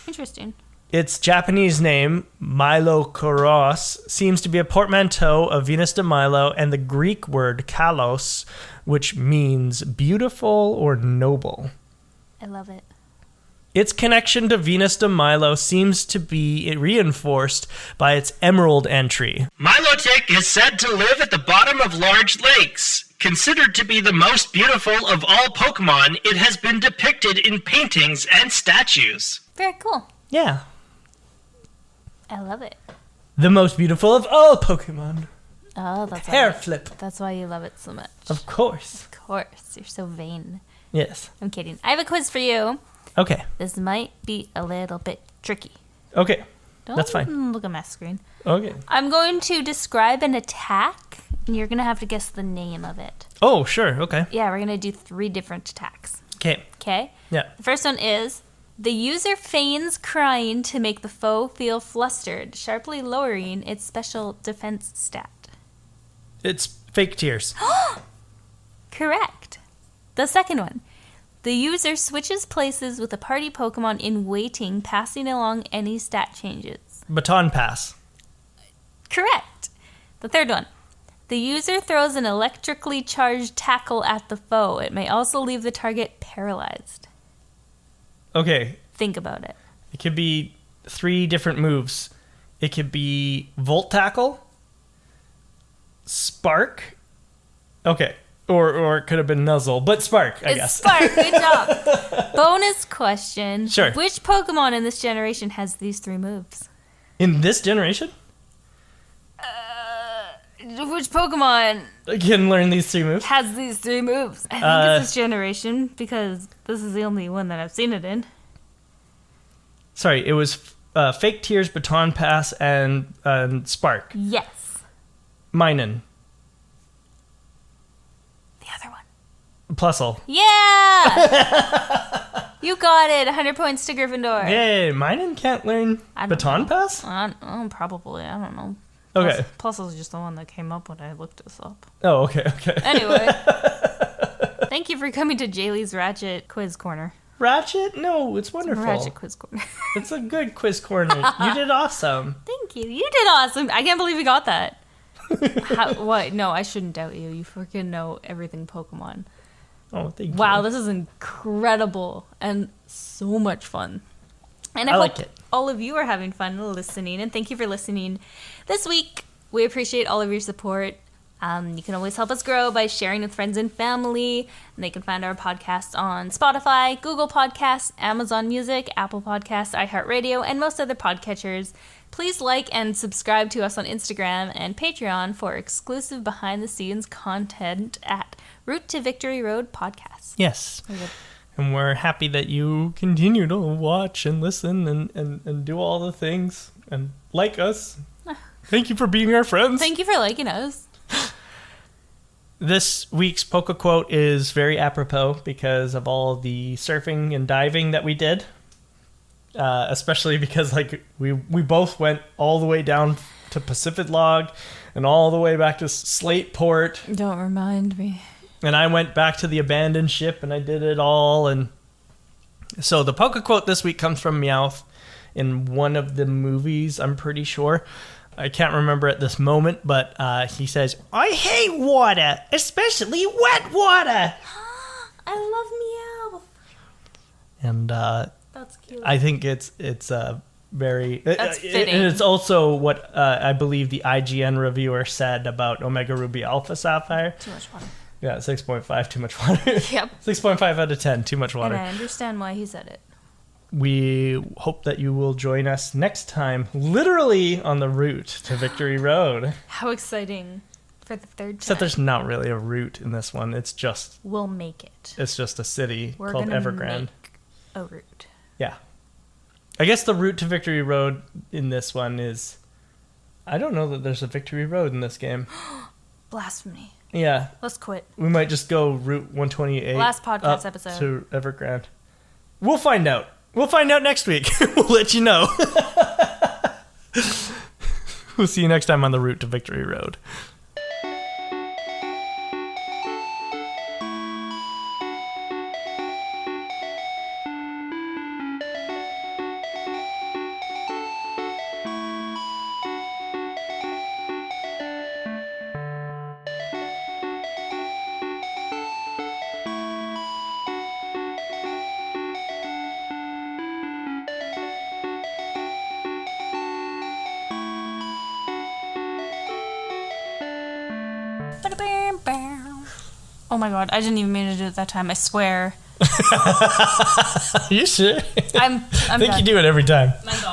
Interesting. Its Japanese name, Milokoros, seems to be a portmanteau of Venus de Milo and the Greek word kalos, which means beautiful or noble. I love it. Its connection to Venus de Milo seems to be reinforced by its emerald entry. Milotic is said to live at the bottom of large lakes. Considered to be the most beautiful of all Pokemon, it has been depicted in paintings and statues. Very cool. Yeah. I love it. The most beautiful of all Pokemon. Oh, that's hair flip. That's why you love it so much. Of course. Of course. You're so vain. Yes. I'm kidding. I have a quiz for you. Okay. This might be a little bit tricky. Okay. Don't that's fine. Look at my screen. Okay. I'm going to describe an attack, and you're going to have to guess the name of it. Oh, sure. Okay. Yeah, we're going to do 3 different attacks. Okay. Okay? Yeah. The first one is, the user feigns crying to make the foe feel flustered, sharply lowering its special defense stat. It's fake tears. Correct. The second one. The user switches places with a party Pokemon in waiting, passing along any stat changes. Baton pass. Correct. The third one. The user throws an electrically charged tackle at the foe. It may also leave the target paralyzed. Okay. Think about it. It could be 3 different moves. It could be Volt Tackle, Spark. Okay. Or it could have been Nuzzle, but Spark, I guess. Spark, good job. Bonus question. Sure. Which Pokemon in this generation has these 3 moves? In this generation? Which Pokemon can learn these 3 moves? has these 3 moves? I think it's this generation, because this is the only one that I've seen it in. Sorry, it was Fake Tears, Baton Pass, and Spark. Yes. Minun. The other one. Plusle. Yeah! You got it. 100 points to Gryffindor. Yay, mine can't learn Baton Pass? Probably. I don't know. Okay. Plus, I was just the one that came up when I looked this up. Oh, okay. Anyway. Thank you for coming to Jaylee's Ratchet Quiz Corner. Ratchet? No, it's wonderful. Ratchet Quiz Corner. It's a good quiz corner. You did awesome. Thank you. You did awesome. I can't believe you got that. What? No, I shouldn't doubt you. You freaking know everything Pokemon. Oh, thank you. Wow, this is incredible and so much fun. And I like hope it. all of you are having fun listening, and thank you for listening this week. We appreciate all of your support. You can always help us grow by sharing with friends and family. And they can find our podcast on Spotify, Google Podcasts, Amazon Music, Apple Podcasts, iHeartRadio, and most other podcatchers. Please like and subscribe to us on Instagram and Patreon for exclusive behind-the-scenes content at Route to Victory Road Podcast. Yes. And we're happy that you continue to watch and listen and do all the things and like us. Thank you for being our friends. Thank you for liking us. This week's Poke Quote is very apropos because of all the surfing and diving that we did. Especially because we both went all the way down to Pacific Log and all the way back to Slate Port. Don't remind me. And I went back to the abandoned ship and I did it all. And so the Poke Quote this week comes from Meowth in one of the movies, I'm pretty sure. I can't remember at this moment, but he says, "I hate water, especially wet water." I love Meowth. And that's cute. I think it's very... That's fitting. And it's also what I believe the IGN reviewer said about Omega Ruby Alpha Sapphire. Too much water. Yeah, 6.5, too much water. Yep. 6.5 out of 10, too much water. And I understand why he said it. We hope that you will join us next time, literally on the route to Victory Road. How exciting for the third time. Except there's not really a route in this one. It's just... We'll make it. It's just a city We're called gonna Evergrande. Make a route. Yeah. I guess the route to Victory Road in this one is... I don't know that there's a Victory Road in this game. Blasphemy. Yeah. Let's quit. We might just go Route 128. Last podcast episode. To Evergrande. We'll find out. We'll find out next week. We'll let you know. We'll see you next time on the route to Victory Road. Oh my god, I didn't even mean to do it that time, I swear. You sure? I'm I think done. you do it every time. I'm gone.